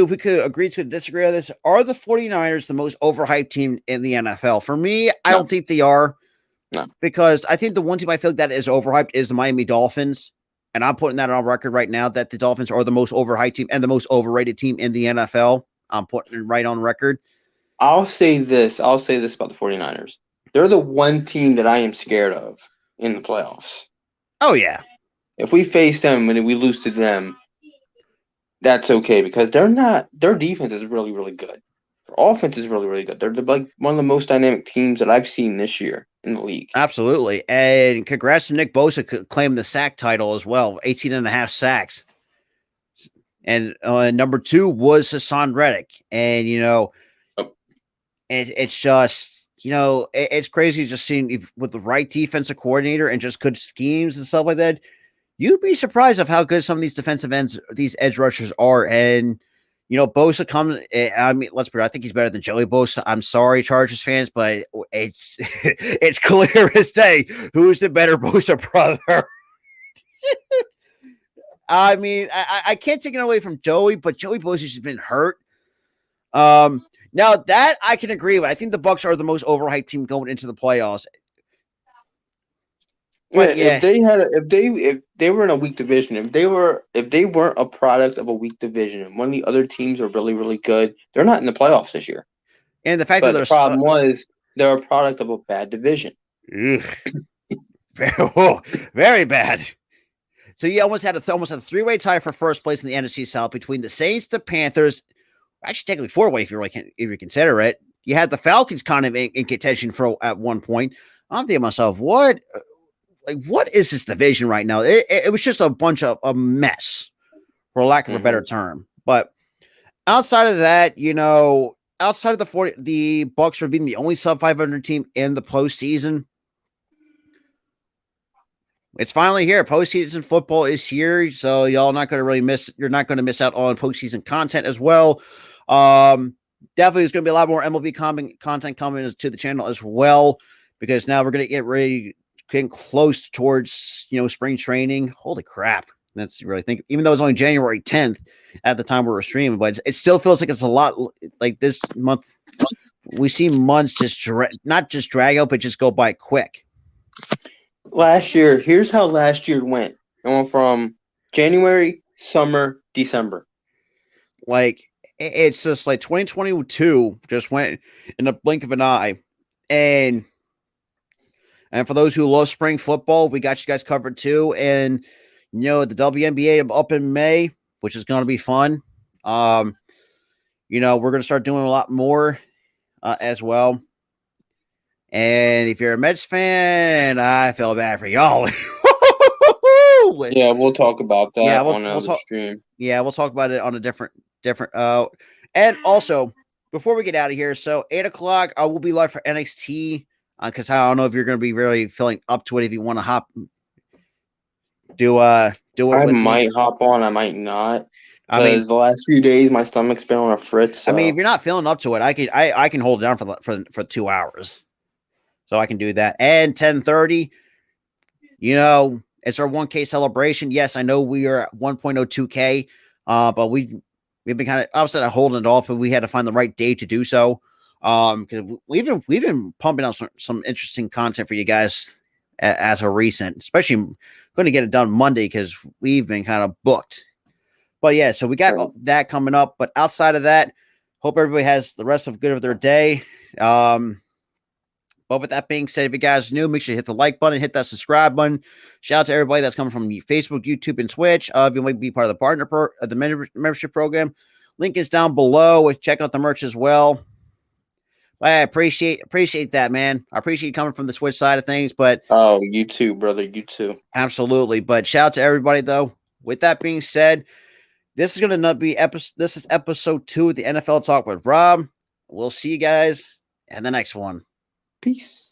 we could agree to disagree on this. Are the 49ers the most overhyped team in the NFL? For me, I don't think they are. No. Because I think the one team I feel like that is overhyped is the Miami Dolphins. And I'm putting that on record right now that the Dolphins are the most overhyped team and the most overrated team in the NFL. I'm putting it right on record. I'll say this about the 49ers. They're the one team that I am scared of in the playoffs. Oh, yeah. If we face them and we lose to them, that's okay because their defense is really, really good. Their offense is really, really good. They're like one of the most dynamic teams that I've seen this year in the league. Absolutely. And congrats to Nick Bosa claimed the sack title as well, 18 and a half sacks. And number 2 was Hassan Reddick. And, it's just, it's crazy just seeing with the right defensive coordinator and just good schemes and stuff like that. You'd be surprised of how good some of these defensive ends, these edge rushers are. And, Bosa comes, I mean, let's be honest, I think he's better than Joey Bosa. I'm sorry, Chargers fans, but it's it's clear as day who's the better Bosa brother. I mean, I can't take it away from Joey, but Joey Bosa's just been hurt. Now that I can agree with. I think the Bucs are the most overhyped team going into the playoffs. But yeah. If they were in a weak division, if they weren't a product of a weak division, and one of the other teams are really, really good, they're not in the playoffs this year. And the fact that the problem was they're a product of a bad division. Very bad. So you almost had a 3-way tie for first place in the NFC South between the Saints, the Panthers. Actually, technically 4-way if you consider it. You had the Falcons kind of in contention at one point. I'm thinking to myself, what is this division right now? It was just a bunch of a mess, for lack of a better term. But outside of that, outside of the Bucs are being the only sub 500 team in the postseason. It's finally here. Postseason football is here, so y'all not going to really miss. You're not going to miss out on postseason content as well. Definitely, there's going to be a lot more MLB content coming to the channel as well because now we're going to get ready, getting close towards spring training. Holy crap! That's really think. Even though it's only January 10th at the time we were streaming, but it still feels like it's a lot. Like this month, we see months just not just drag out, but just go by quick. Last year, here's how last year went. It went from January, summer, December. Like, it's just like 2022 just went in a blink of an eye. And for those who love spring football, we got you guys covered too. And, the WNBA up in May, which is going to be fun. We're going to start doing a lot more as well. And if you're a Mets fan, I feel bad for y'all. Yeah, we'll talk about that on another stream. Yeah, we'll talk about it on a different. And also, before we get out of here, so 8:00, I will be live for NXT because I don't know if you're going to be really feeling up to it. If you want to hop, do it. I might hop on. I might not. Because the last few days, my stomach's been on a fritz. So. I mean, if you're not feeling up to it, I can hold it down for 2 hours. So I can do that. And 10:30, it's our 1K celebration. Yes, I know we are at 1.02K, but we we've been kind of obviously holding it off, but we had to find the right day to do so. Because we've been pumping out some interesting content for you guys as of recent, especially going to get it done Monday because we've been kind of booked. But yeah, so we got that coming up. But outside of that, hope everybody has the rest of good of their day. But with that being said, if you guys are new, make sure you hit the like button, hit that subscribe button. Shout out to everybody that's coming from Facebook, YouTube, and Twitch. If you want to be part of the membership program, link is down below. Check out the merch as well. I appreciate that, man. I appreciate you coming from the Switch side of things, but you too, brother. You too. Absolutely. But shout out to everybody, though. With that being said, this is going to be episode 2 of the NFL Talk with Rob. We'll see you guys in the next one. Peace.